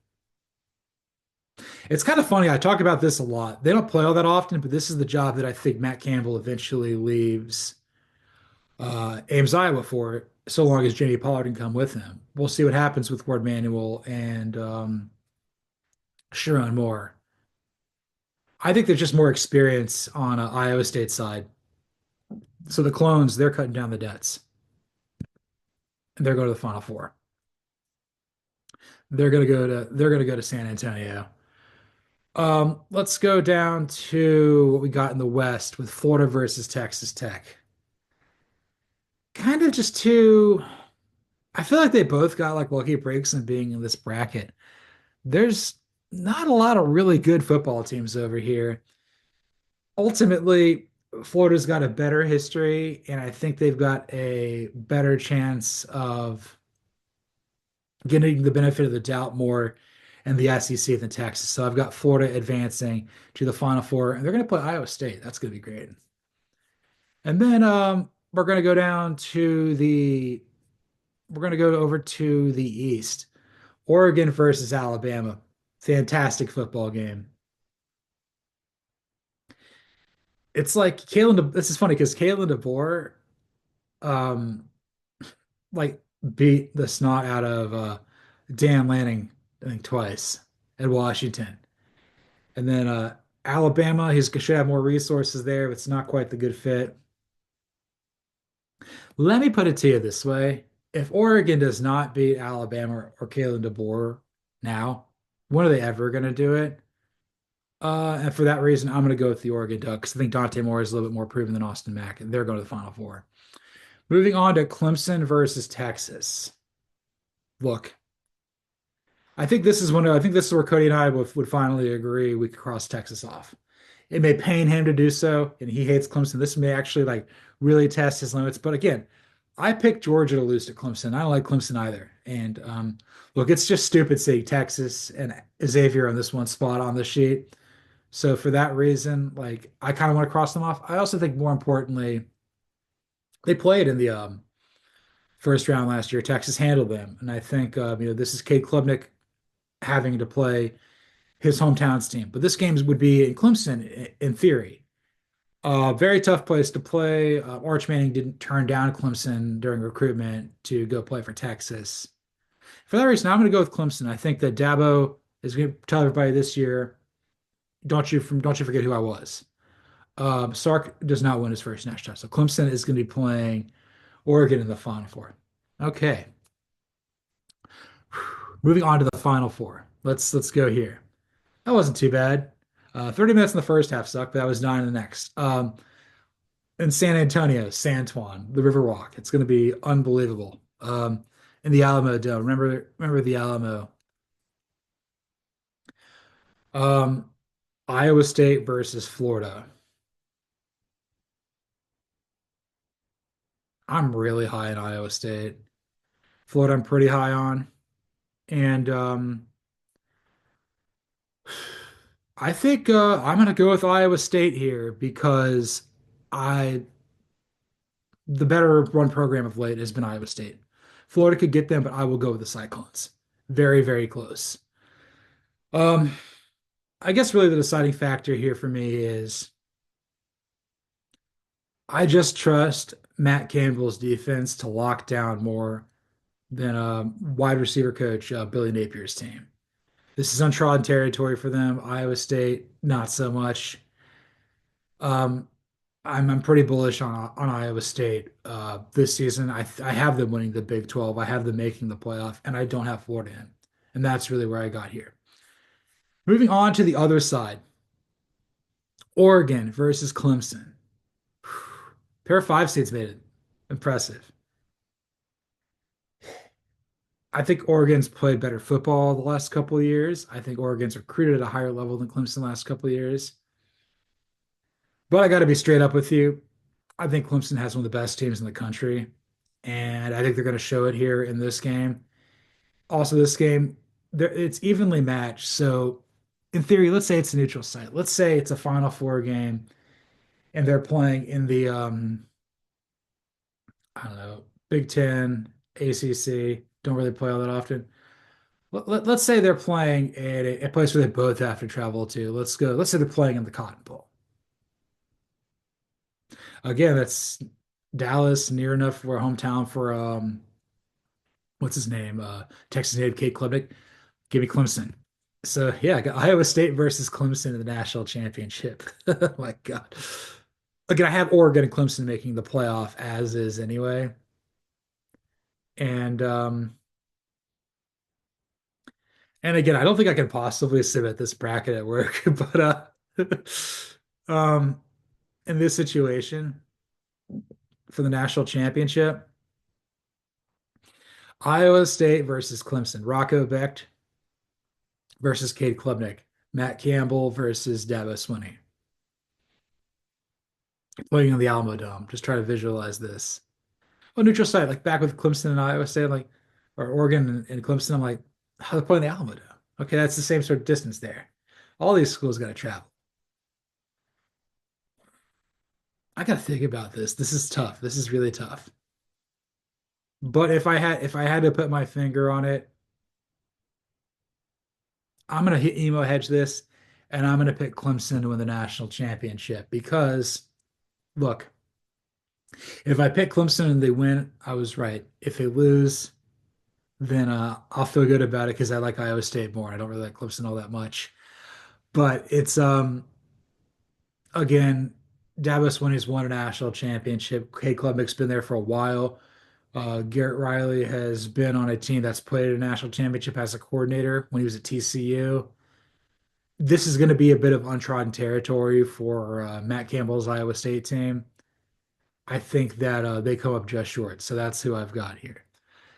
It's kind of funny. I talk about this a lot. They don't play all that often, but this is the job that I think Matt Campbell eventually leaves Ames, Iowa for, so long as Jamie Pollard can come with him. We'll see what happens with Ward Manuel and Sharon Moore. I think there's just more experience on Iowa State side. So the clones, they're cutting down the debts and they're going to the Final Four. They're gonna go to San Antonio. Let's go down to what we got in the West with Florida versus Texas Tech. Kind of just two. I feel like they both got like lucky breaks in being in this bracket. There's not a lot of really good football teams over here. Ultimately, Florida's got a better history, and I think they've got a better chance of getting the benefit of the doubt more in the SEC than Texas. So I've got Florida advancing to the Final Four, and they're going to play Iowa State. That's going to be great. And then we're going to go down to the we're going to go over to the East. Oregon versus Alabama. Fantastic football game. It's like this is funny because Kalen DeBoer um like beat the snot out of Dan Lanning, I think twice at Washington. And then Alabama, he should have more resources there, but it's not quite the good fit. Let me put it to you this way. If Oregon does not beat Alabama or Kalen DeBoer now, when are they ever going to do it? And for that reason, I'm going to go with the Oregon Ducks. I think Dante Moore is a little bit more proven than Austin Mack, and they're going to the Final Four. Moving on to Clemson versus Texas. Look, I think this is where Cody and I would finally agree we could cross Texas off. It may pain him to do so, and he hates Clemson. This may actually like really test his limits. But again, I picked Georgia to lose to Clemson. I don't like Clemson either. And look, it's just stupid seeing Texas and Xavier on this one spot on the sheet. So for that reason, like I kind of want to cross them off. I also think more importantly, they played in the first round last year. Texas handled them, and I think this is Cade Klubnik having to play his hometown's team. But this game would be in Clemson in theory. Very tough place to play. Arch Manning didn't turn down Clemson during recruitment to go play for Texas. For that reason, I'm going to go with Clemson. I think that Dabo is going to tell everybody this year, don't you forget who I was. Sark does not win his first national title. So Clemson is going to be playing Oregon in the Final Four. Okay, moving on to the Final Four. Let's go here. That wasn't too bad. 30 minutes in the first half sucked, but that was nine in the next. In San Antonio, San Juan, the Riverwalk. It's going to be unbelievable. In the Alamo Dome. Remember the Alamo. Um, Iowa State versus Florida. I'm really high in Iowa State. Florida, I'm pretty high on. And I think I'm going to go with Iowa State here because I the better run program of late has been Iowa State. Florida could get them, but I will go with the Cyclones. Very, very close. Um, I guess really the deciding factor here for me is I just trust Matt Campbell's defense to lock down more than wide receiver coach Billy Napier's team. This is untrodden territory for them. Iowa State, not so much. Um, I'm pretty bullish on Iowa State this season. I have them winning the Big 12. I have them making the playoff, and I don't have Florida in. And that's really where I got here. Moving on to the other side, Oregon versus Clemson. Pair of five seeds made it. Impressive. I think Oregon's played better football the last couple of years. I think Oregon's recruited at a higher level than Clemson the last couple of years. But I got to be straight up with you. I think Clemson has one of the best teams in the country, and I think they're going to show it here in this game. Also, this game, it's evenly matched. So, in theory, let's say it's a neutral site. Let's say it's a Final Four game, and they're playing in the I don't know, Big Ten, ACC. Don't really play all that often. Let's say they're playing at a place where they both have to travel to. Let's go. Let's say they're playing in the Cotton Bowl. Again, that's Dallas, near enough for a hometown for what's his name? Texas native Kate Klubnik. Give me Clemson. So yeah, I got Iowa State versus Clemson in the national championship. Oh my God. Again, I have Oregon and Clemson making the playoff as is anyway. And and again, I don't think I can possibly submit this bracket at work, but um in this situation for the national championship, Iowa State versus Clemson, Rocco Becht versus Cade Klubnik, Matt Campbell versus Dabo Swinney, playing on the Alamo Dome. Just try to visualize this. Oh, neutral site, like back with Clemson and Iowa State, like or Oregon and Clemson. I'm like, how they playing the Alamo Dome? Okay, that's the same sort of distance there. All these schools got to travel. I got to think about this. This is tough. This is really tough. But if I had to put my finger on it, I'm gonna hit emo hedge this, and I'm gonna pick Clemson to win the national championship because look, if I pick Clemson and they win, I was right. If they lose, then I'll feel good about it because I like Iowa State more. I don't really like Clemson all that much. But it's again, Dabo Swinney's won a national championship. K Klubnik's been there for a while. Garrett Riley has been on a team that's played a national championship as a coordinator when he was at TCU. This is going to be a bit of untrodden territory for Matt Campbell's Iowa State team. I think that they come up just short. So that's who I've got here.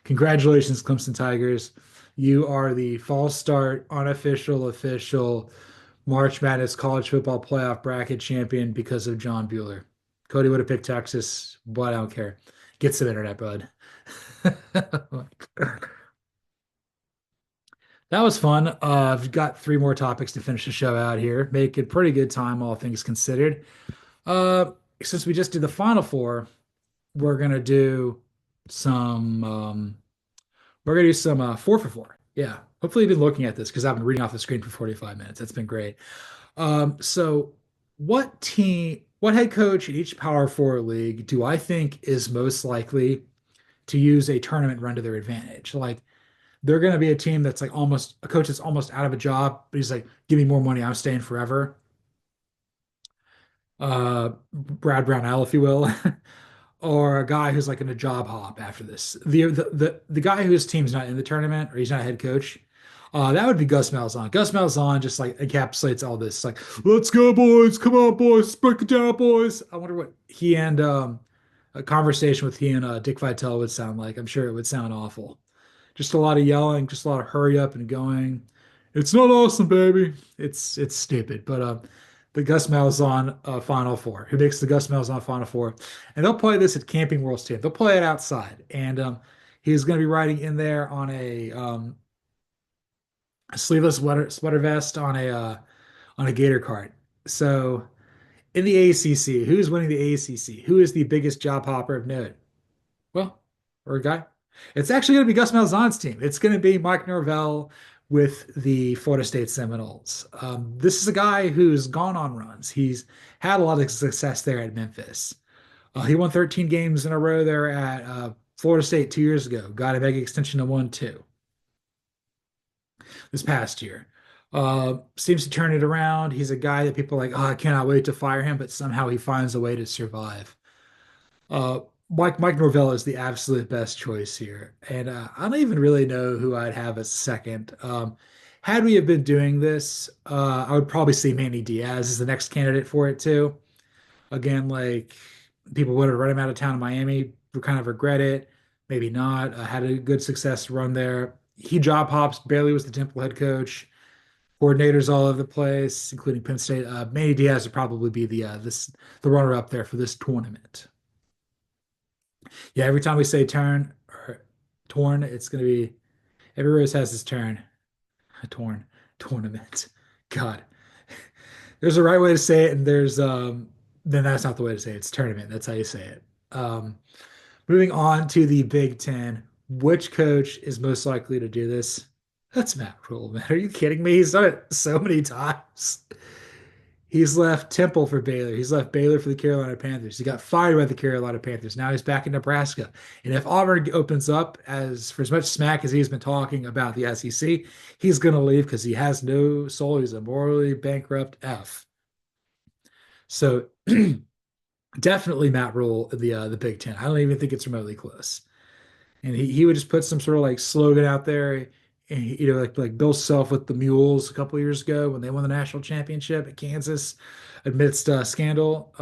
Congratulations, Clemson Tigers. You are the false start, unofficial, official March Madness college football playoff bracket champion because of John Buhler. Cody would have picked Texas, but I don't care. Get some internet, bud. That was fun. I've got three more topics to finish the show out here. Making pretty good time, all things considered. Uh, since we just did the final four, we're gonna do some four for four. Yeah. Hopefully you've been looking at this because I've been reading off the screen for 45 minutes. That's been great. So what head coach in each Power Four league do I think is most likely to use a tournament run to their advantage? Like they're going to be a team that's like almost a coach that's almost out of a job, but he's like, give me more money, I'm staying forever. Brad Brownell, if you will, or a guy who's like in a job hop after this. The guy whose team's not in the tournament or he's not a head coach. That would be Gus Malzahn. Gus Malzahn just like encapsulates all this. Like, let's go, boys! Come on, boys! Let's break it down, boys! I wonder what he and a conversation with he and Dick Vitale would sound like. I'm sure it would sound awful. Just a lot of yelling, just a lot of hurry up and going. It's not awesome, baby. It's stupid. But the Gus Malzahn Final Four, who makes the Gus Malzahn Final Four, and they'll play this at Camping World Stadium. They'll play it outside, and he's going to be riding in there on a sleeveless sweater vest on a gator cart. So in the ACC, who's winning the ACC? Who is the biggest job hopper of note? Well, or a guy. It's actually going to be Gus Malzahn's team. It's going to be Mike Norvell with the Florida State Seminoles. This is a guy who's gone on runs. He's had a lot of success there at Memphis. He won 13 games in a row there at Florida State 2 years ago. Got a mega extension to 1-2 this past year. Seems to turn it around. He's a guy that people are like, oh, I cannot wait to fire him, but somehow he finds a way to survive. Uh, Mike Norvell is the absolute best choice here, and I don't even really know who I'd have as second. Had we have been doing this, I would probably say Manny Diaz is the next candidate for it too. Again, like people would have run him out of town in Miami, would kind of regret it. Maybe not. Had a good success run there. He job hops. Bailey was the Temple head coach. Coordinators all over the place, including Penn State. Manny Diaz would probably be the runner up there for this tournament. Yeah, every time we say turn or torn, it's gonna be every rose has its turn. A torn tournament. God. There's a right way to say it, and there's then that's not the way to say it. It's tournament. That's how you say it. Moving on to the Big Ten. Which coach is most likely to do this? That's Matt Rule, man. Are you kidding me? He's done it so many times. He's left Temple for Baylor. He's left Baylor for the Carolina Panthers. He got fired by the Carolina Panthers. Now he's back in Nebraska. And if Auburn opens up as for as much smack as he's been talking about the SEC, he's going to leave because he has no soul. He's a morally bankrupt F. So definitely Matt Rule in the Big Ten. I don't even think it's remotely close. And he would just put some sort of like slogan out there, and like Bill Self with the Mules a couple of years ago when they won the national championship at Kansas amidst scandal.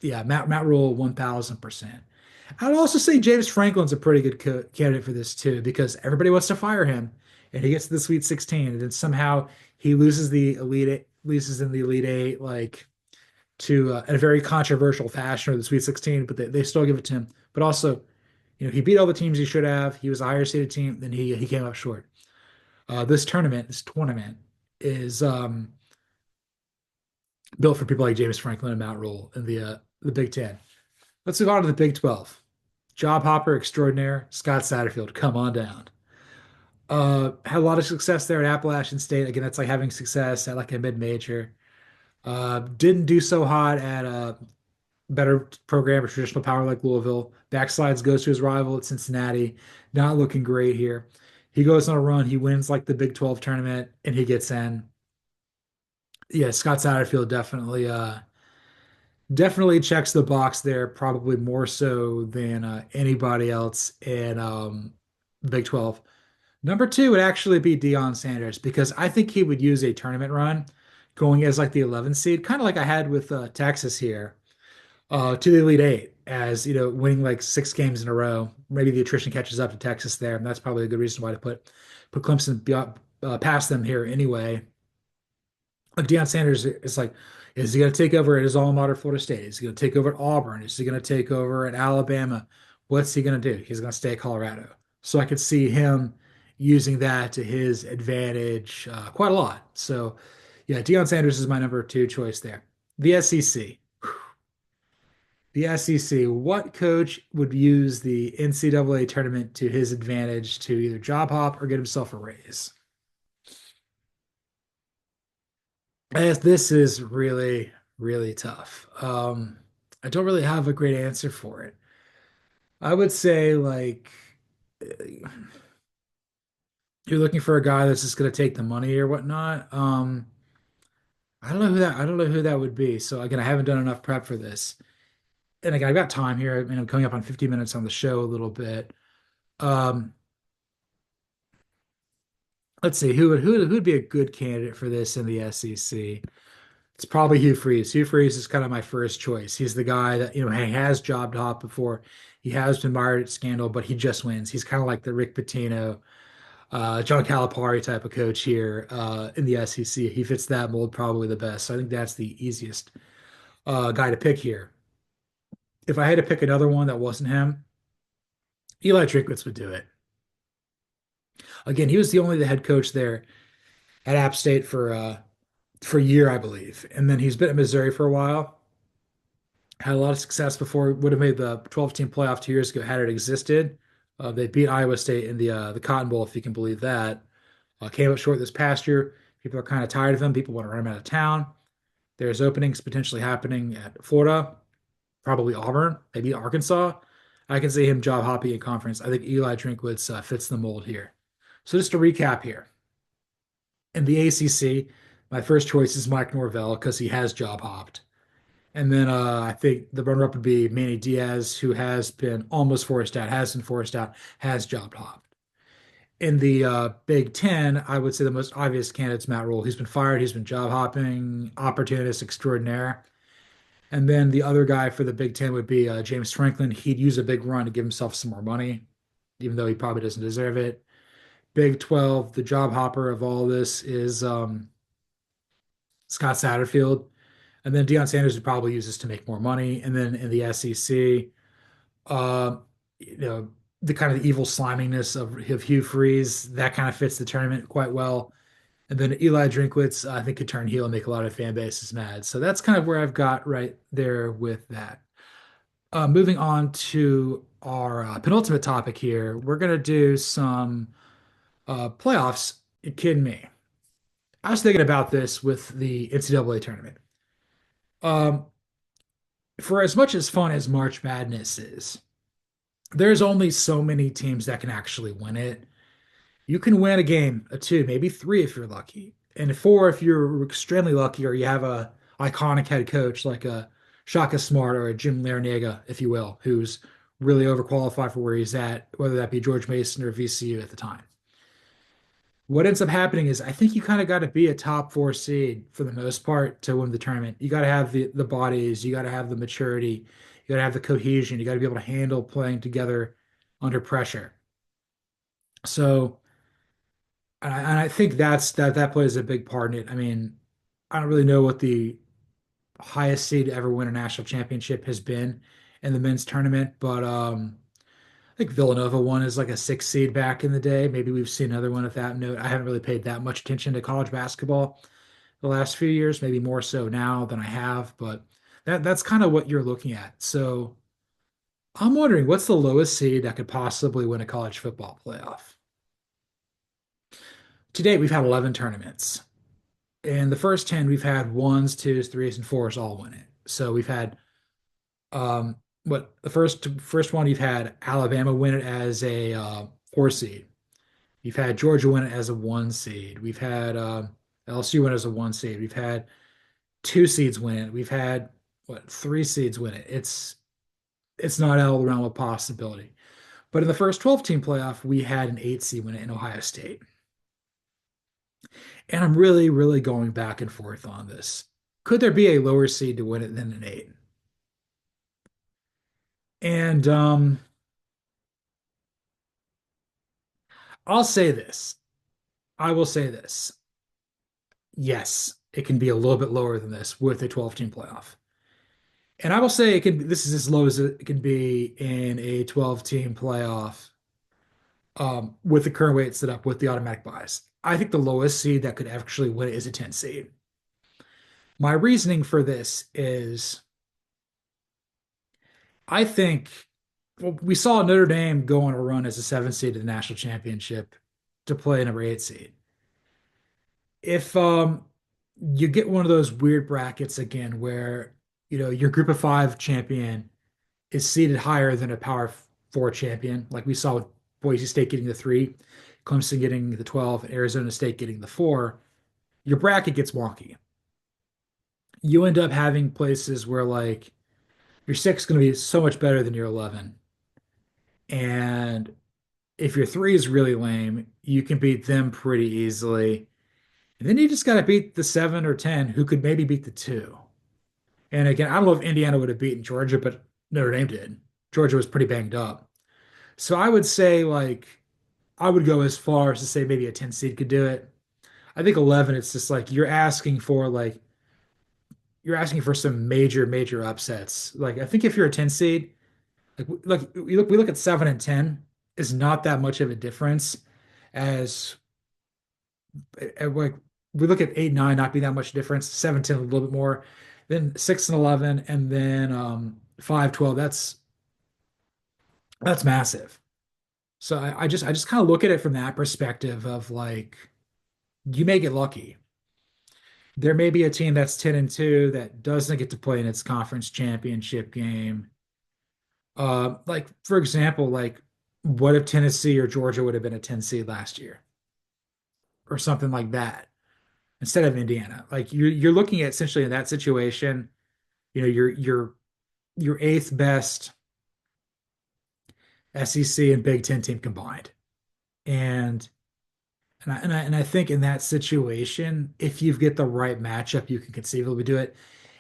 Yeah, Matt Rule 1000%. I'd also say James Franklin's a pretty good candidate for this too because everybody wants to fire him, and he gets to the Sweet 16, and then somehow he loses in the Elite Eight, like to in a very controversial fashion or the Sweet 16, but they still give it to him. But also, he beat all the teams he should have. He was a higher seeded team, then he came up short. This tournament is built for people like James Franklin and Matt Rule in the Big Ten. Let's move on to the Big 12. Job hopper extraordinaire, Scott Satterfield. Come on down. Had a lot of success there at Appalachian State. Again, that's like having success at like a mid-major. Didn't do so hot at a better program or traditional power like Louisville. Backslides, goes to his rival at Cincinnati. Not looking great here. He goes on a run. He wins like the Big 12 tournament and he gets in. Yeah, Scott Satterfield definitely checks the box there, probably more so than anybody else in Big 12. Number two would actually be Deion Sanders because I think he would use a tournament run going as like the 11th seed, kind of like I had with Texas here, to the Elite Eight as, winning like 6 games in a row. Maybe the attrition catches up to Texas there, and that's probably a good reason why to put Clemson past them here anyway. Like Deion Sanders is like, is he going to take over at his alma mater, Florida State? Is he going to take over at Auburn? Is he going to take over at Alabama? What's he going to do? He's going to stay at Colorado. So I could see him using that to his advantage quite a lot. So yeah, Deion Sanders is my number two choice there. The SEC. The SEC, what coach would use the NCAA tournament to his advantage to either job hop or get himself a raise? This is really, really tough. I don't really have a great answer for it. I would say like you're looking for a guy that's just going to take the money or whatnot. I don't know who that would be. So again, I haven't done enough prep for this. And again, I've got time here. I mean, I'm coming up on 50 minutes on the show a little bit. Um, let's see, who'd be a good candidate for this in the SEC? It's probably Hugh Freeze. Hugh Freeze is kind of my first choice. He's the guy that, he has job hop before. He has been mired at scandal, but he just wins. He's kind of like the Rick Pitino, John Calipari type of coach here in the SEC. He fits that mold probably the best. So I think that's the easiest guy to pick here. If I had to pick another one that wasn't him, Eli Drinkwitz would do it. Again, he was the only the head coach there at App State for a year, I believe, and then he's been at Missouri for a while. Had a lot of success before. Would have made the 12-team playoff 2 years ago had it existed. They beat Iowa State in the Cotton Bowl, if you can believe that. Came up short this past year. People are kind of tired of him. People want to run him out of town. There's openings potentially happening at Florida, probably Auburn, maybe Arkansas. I can see him job hopping in conference. I think Eli Drinkwitz fits the mold here. So just to recap here, in the ACC, my first choice is Mike Norvell because he has job hopped. And then I think the runner-up would be Manny Diaz, who has been almost forced out, has been forced out, has job hopped. In the Big Ten, I would say the most obvious candidate's Matt Rule. He's been fired, he's been job hopping, opportunist extraordinaire. And then the other guy for the Big Ten would be James Franklin. He'd use a big run to give himself some more money, even though he probably doesn't deserve it. Big 12, the job hopper of all this is Scott Satterfield. And then Deion Sanders would probably use this to make more money. And then in the SEC, uh, you know, the kind of the evil sliminess of Hugh Freeze, that kind of fits the tournament quite well. And then Eli Drinkwitz, I think, could turn heel and make a lot of fan bases mad. So that's kind of where I've got right there with that. Moving on to our penultimate topic here, we're going to do some playoffs. You kidding me? I was thinking about this with the NCAA tournament. Um, for as much as fun as March Madness is, there's only so many teams that can actually win it. You can win a game, a two, maybe three if you're lucky, and four if you're extremely lucky or you have a iconic head coach like a Shaka Smart or a Jim Larrañaga, if you will, who's really overqualified for where he's at, whether that be George Mason or VCU at the time. What ends up happening is I think you kind of got to be a top four seed for the most part to win the tournament. You got to have the bodies, you got to have the maturity, you got to have the cohesion, you got to be able to handle playing together under pressure. So, and I think that plays a big part in it. I mean, I don't really know what the highest seed to ever win a national championship has been in the men's tournament, but I think Villanova won as like a six seed back in the day. Maybe we've seen another one at that note. I haven't really paid that much attention to college basketball the last few years, maybe more so now than I have, but that's kind of what you're looking at. So I'm wondering what's the lowest seed that could possibly win a college football playoff? To date, we've had 11 tournaments. In the first 10, we've had ones, twos, threes, and fours all win it. So we've had what the first one you've had Alabama win it as a four seed. You've had Georgia win it as a one seed. We've had LSU win it as a one seed. We've had two seeds win it. We've had what three seeds win it. It's not out of the realm of possibility. But in the first 12 team playoff, we had an eight seed win it in Ohio State. And I'm really, really going back and forth on this. Could there be a lower seed to win it than an eight? And I'll say this. I will say this. Yes, it can be a little bit lower than this with a 12-team playoff. And I will say this is as low as it can be in a 12-team playoff with the current way it's set up with the automatic buys. I think the lowest seed that could actually win it is a 10 seed. My reasoning for this is I think well, we saw Notre Dame go on a run as a seven seed to the national championship to play number eight seed. If you get one of those weird brackets again where your group of five champion is seated higher than a power four champion, like we saw with Boise State getting the three, Clemson getting the 12, and Arizona State getting the four, your bracket gets wonky. you end up having places where like your six is going to be so much better than your 11. And if your three is really lame, you can beat them pretty easily. And then you just got to beat the 7 or 10 who could maybe beat the two. And again, I don't know if Indiana would have beaten Georgia, but Notre Dame did. Georgia was pretty banged up. So I would say like I would go as far as to say maybe a 10 seed could do it. I think 11, it's just like you're asking for some major upsets. Like I think if you're a 10 seed, we look at 7 and 10 is not that much of a difference as like we look at 8, 9 not being that much difference, 7, 10 a little bit more, then 6 and 11, and then 5, 12. That's massive. So I just kind of look at it from that perspective of like you may get lucky. There may be a team that's 10-2 that doesn't get to play in its conference championship game. Like for example, like what if Tennessee or Georgia would have been a 10 seed last year or something like that instead of Indiana? Like you're looking at essentially in that situation, you know, your eighth best SEC and Big Ten team combined. And and I think in that situation, if you get the right matchup, you can conceivably do it.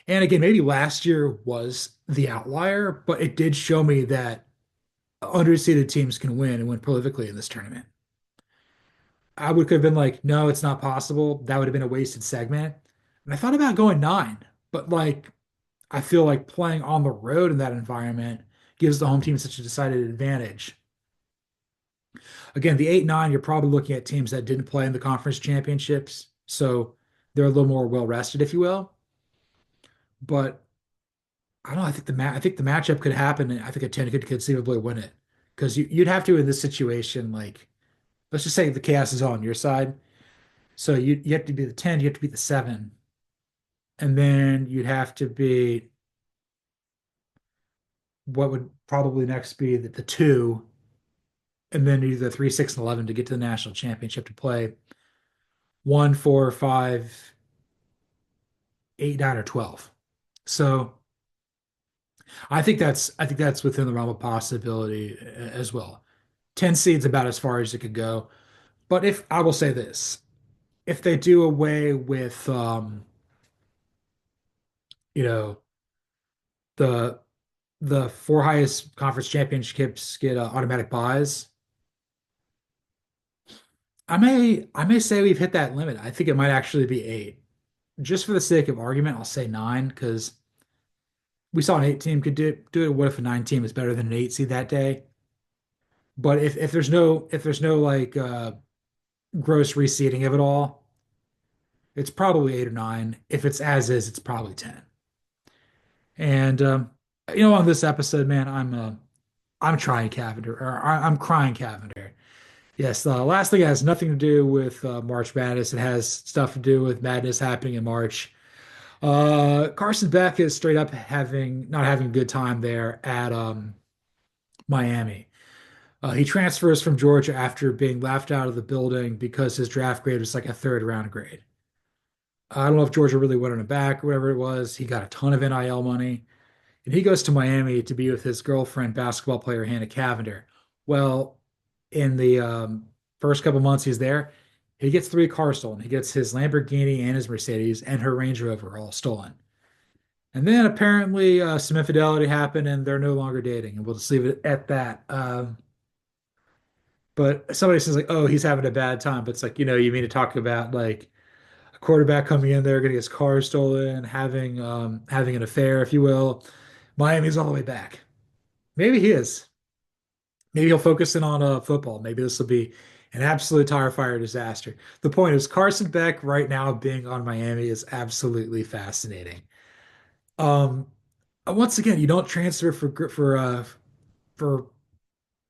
And again, maybe last year was the outlier, but it did show me that underseeded teams can win and win prolifically in this tournament. I would have been like, no, it's not possible. That would have been a wasted segment. And I thought about going 9, but like I feel like playing on the road in that environment gives the home team such a decided advantage. Again, the 8, 9, you're probably looking at teams that didn't play in the conference championships, so they're a little more well rested, if you will. But I don't know. I think the matchup could happen, and I think a 10 could conceivably win it because you'd have to in this situation, like let's just say the chaos is on your side, so you have to be the 10, you have to be the 7, and then you'd have to be what would probably next be the 2, and then do the 3, 6, and 11 to get to the national championship to play 1, 4, 5, 8, 9, or 12. So I think that's within the realm of possibility as well. 10 seeds about as far as it could go. But if I will say this, if they do away with you know, the the four highest conference championships get automatic buys, I may say we've hit that limit. I think it might actually be 8. Just for the sake of argument, I'll say 9 because we saw an 8 team could do it. What if a 9 team is better than an 8 seed that day? But if there's no like gross reseeding of it all, it's probably 8 or 9. If it's as is, it's probably 10. And on this episode, man, I'm trying Cavinder, or I'm crying Cavinder. Yes, the last thing has nothing to do with March Madness. It has stuff to do with madness happening in March. Carson Beck is straight up having not having a good time there at Miami. He transfers from Georgia after being laughed out of the building because his draft grade was like a third round grade. I don't know if Georgia really wanted him back or whatever it was. He got a ton of NIL money, and he goes to Miami to be with his girlfriend, basketball player Hannah Cavinder. Well, in the first couple months he's there, he gets 3 cars stolen. He gets his Lamborghini and his Mercedes and her Range Rover all stolen. And then apparently some infidelity happened, and they're no longer dating. And we'll just leave it at that. But somebody says like, "Oh, he's having a bad time," but it's like, you mean to talk about like a quarterback coming in there, getting his car stolen, having an affair, if you will. Miami's all the way back. Maybe he is. Maybe he'll focus in on football. Maybe this will be an absolute tire fire disaster. The point is, Carson Beck right now being on Miami is absolutely fascinating. Um, Once again, you don't transfer for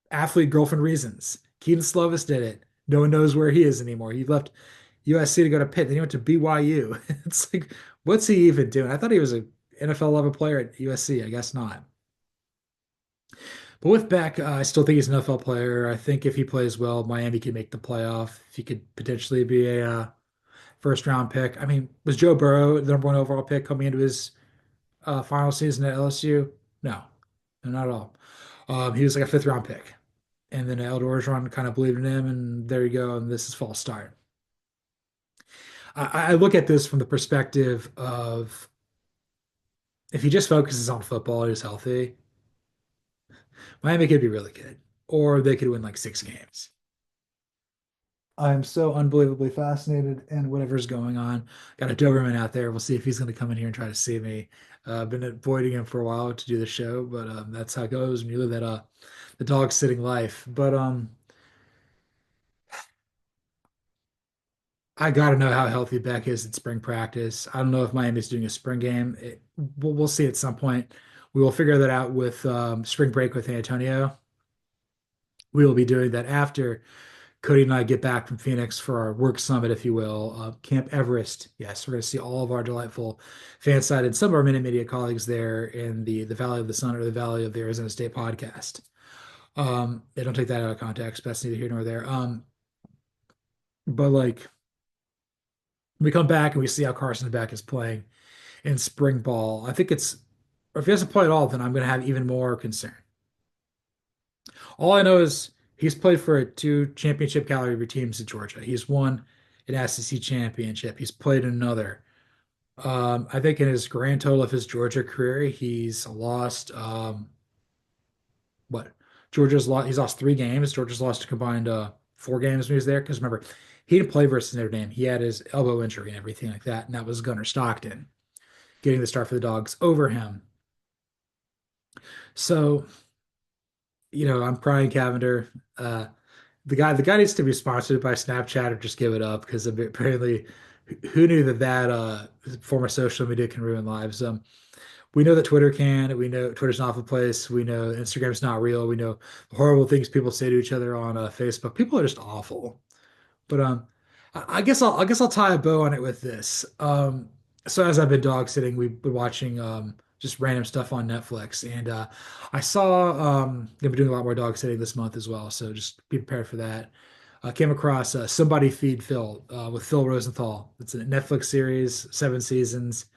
athlete girlfriend reasons. Keaton Slovis did it. No one knows where he is anymore. He left USC to go to Pitt. Then he went to BYU. It's like, what's he even doing? I thought he was a NFL level player at USC. I guess not. But with Beck, I still think he's an NFL player. I think if he plays well, Miami can make the playoff. He could potentially be a first round pick. I mean, was Joe Burrow the number one overall pick coming into his final season at LSU? No, no, not at all. He was like a fifth round pick. And then Eldor Orgeron kind of believed in him, and there you go. And this is false start. I look at this from the perspective of if he just focuses on football and is healthy, Miami could be really good, or they could win like 6 games. I'm so unbelievably fascinated and whatever's going on. Got a Doberman out there. We'll see if he's going to come in here and try to see me. I've been avoiding him for a while to do the show, but that's how it goes when you live that the dog sitting life. But I got to know how healthy Beck is at spring practice. I don't know if Miami's doing a spring game. We'll see at some point. We will figure that out with spring break with Antonio. We will be doing that after Cody and I get back from Phoenix for our work summit, if you will, Camp Everest. Yes, we're going to see all of our delightful fan side and some of our Minute Media colleagues there in the Valley of the Sun or the Valley of the Arizona State podcast. They don't take that out of context. That's neither here nor there. But like we come back and we see how Carson Beck is playing in spring ball. I think it's if he doesn't play at all, then I'm going to have even more concern. All I know is he's played for two championship caliber teams at Georgia. He's won an SEC championship. He's played another. I think in his grand total of his Georgia career, he's lost what? Georgia's lost. He's lost 3 games. Georgia's lost a combined 4 games when he was there. Because remember, he didn't play versus Notre Dame. He had his elbow injury and everything like that, and that was Gunnar Stockton getting the start for the Dogs over him. So I'm crying Cavinder. Uh, the guy needs to be sponsored by Snapchat or just give it up because apparently, who knew that former social media can ruin lives? We know that Twitter can. We know Twitter's an awful place. We know Instagram's not real. We know the horrible things people say to each other on Facebook. People are just awful. But I guess I'll tie a bow on it with this. So as I've been dog sitting, we've been watching just random stuff on Netflix, and I saw they've been doing a lot more dog sitting this month as well. So just be prepared for that. I came across Somebody Feed Phil with Phil Rosenthal. It's a Netflix series, 7 seasons.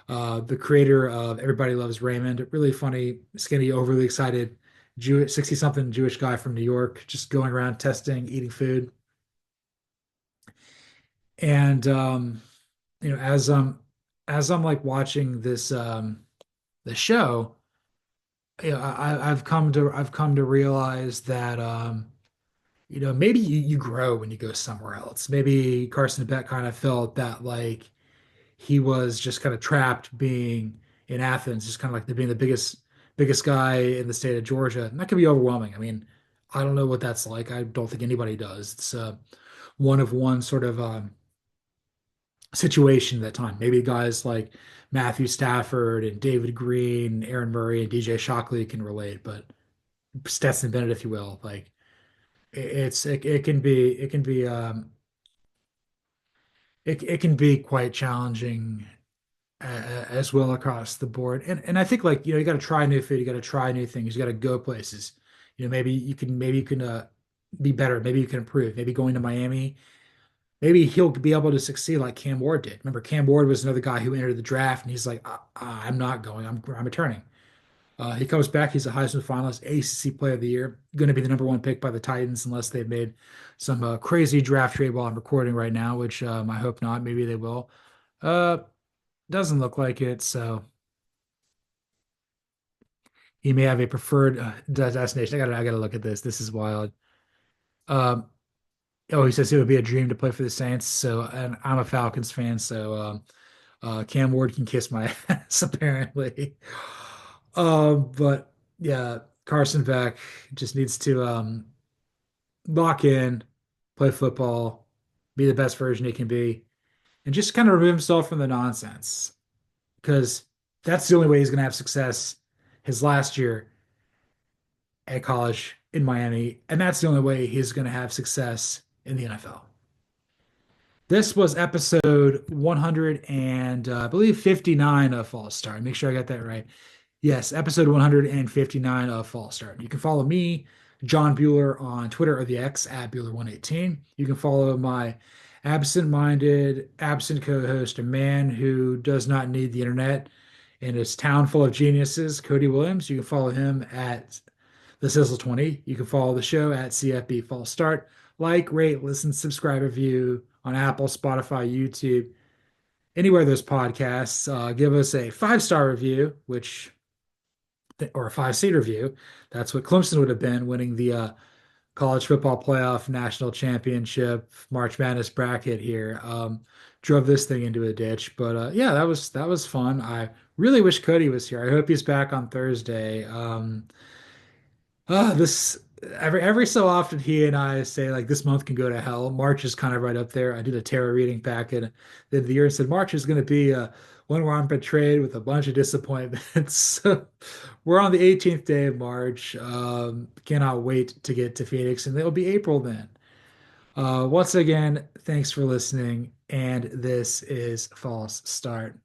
The creator of Everybody Loves Raymond, a really funny, skinny, overly excited Jewish 60-something Jewish guy from New York, just going around testing, eating food. And as I'm like watching this show, I've come to realize that maybe you grow when you go somewhere else. Maybe Carson Beck kind of felt that like he was just kind of trapped being in Athens, just kind of like being the biggest guy in the state of Georgia. And that could be overwhelming. I mean, I don't know what that's like. I don't think anybody does. It's one of one sort of situation at that time. Maybe guys like Matthew Stafford and David Green, Aaron Murray, and DJ Shockley can relate, but Stetson Bennett, if you will, like it can be quite challenging as well across the board. And I think like you got to try new food, you got to try new things, you got to go places. Maybe you can be better, maybe you can improve. Maybe going to Miami, maybe he'll be able to succeed like Cam Ward did. Remember, Cam Ward was another guy who entered the draft, and he's like, I'm not going. I'm returning. He comes back. He's a Heisman finalist, ACC Player of the Year, going to be the number one pick by the Titans unless they've made some crazy draft trade while I'm recording right now, which I hope not. Maybe they will. Uh, doesn't look like it. So he may have a preferred destination. I gotta look at this. This is wild. Um, oh, he says it would be a dream to play for the Saints. So, and I'm a Falcons fan, so Cam Ward can kiss my ass apparently. But yeah, Carson Beck just needs to lock in, play football, be the best version he can be, and just kind of remove himself from the nonsense because that's the only way he's going to have success his last year at college in Miami, and that's the only way he's going to have success in the NFL. This was episode 100 and I believe 59 of False Start. Make sure I got that right. Yes, episode 159 of False Start. You can follow me, John Buhler, on Twitter or the X at Buhler118. You can follow my absent-minded, absent co-host, a man who does not need the internet in his town full of geniuses, Cody Williams. You can follow him at the Sizzle 20. You can follow the show at CFB False Start. Like, rate, listen, subscribe, review on Apple, Spotify, YouTube, anywhere there's podcasts. Give us a 5-star review, or a 5-seat review. That's what Clemson would have been winning the college football playoff national championship March Madness bracket here. Drove this thing into a ditch, but yeah, that was fun. I really wish Cody was here. I hope he's back on Thursday. This every so often he and I say like this month can go to hell. March is kind of right up there. I did a tarot reading back in the end of the year and said March is going to be one where I'm betrayed with a bunch of disappointments. So we're on the 18th day of March. Cannot wait to get to Phoenix, and it'll be April then. Once again, thanks for listening, and this is False Start.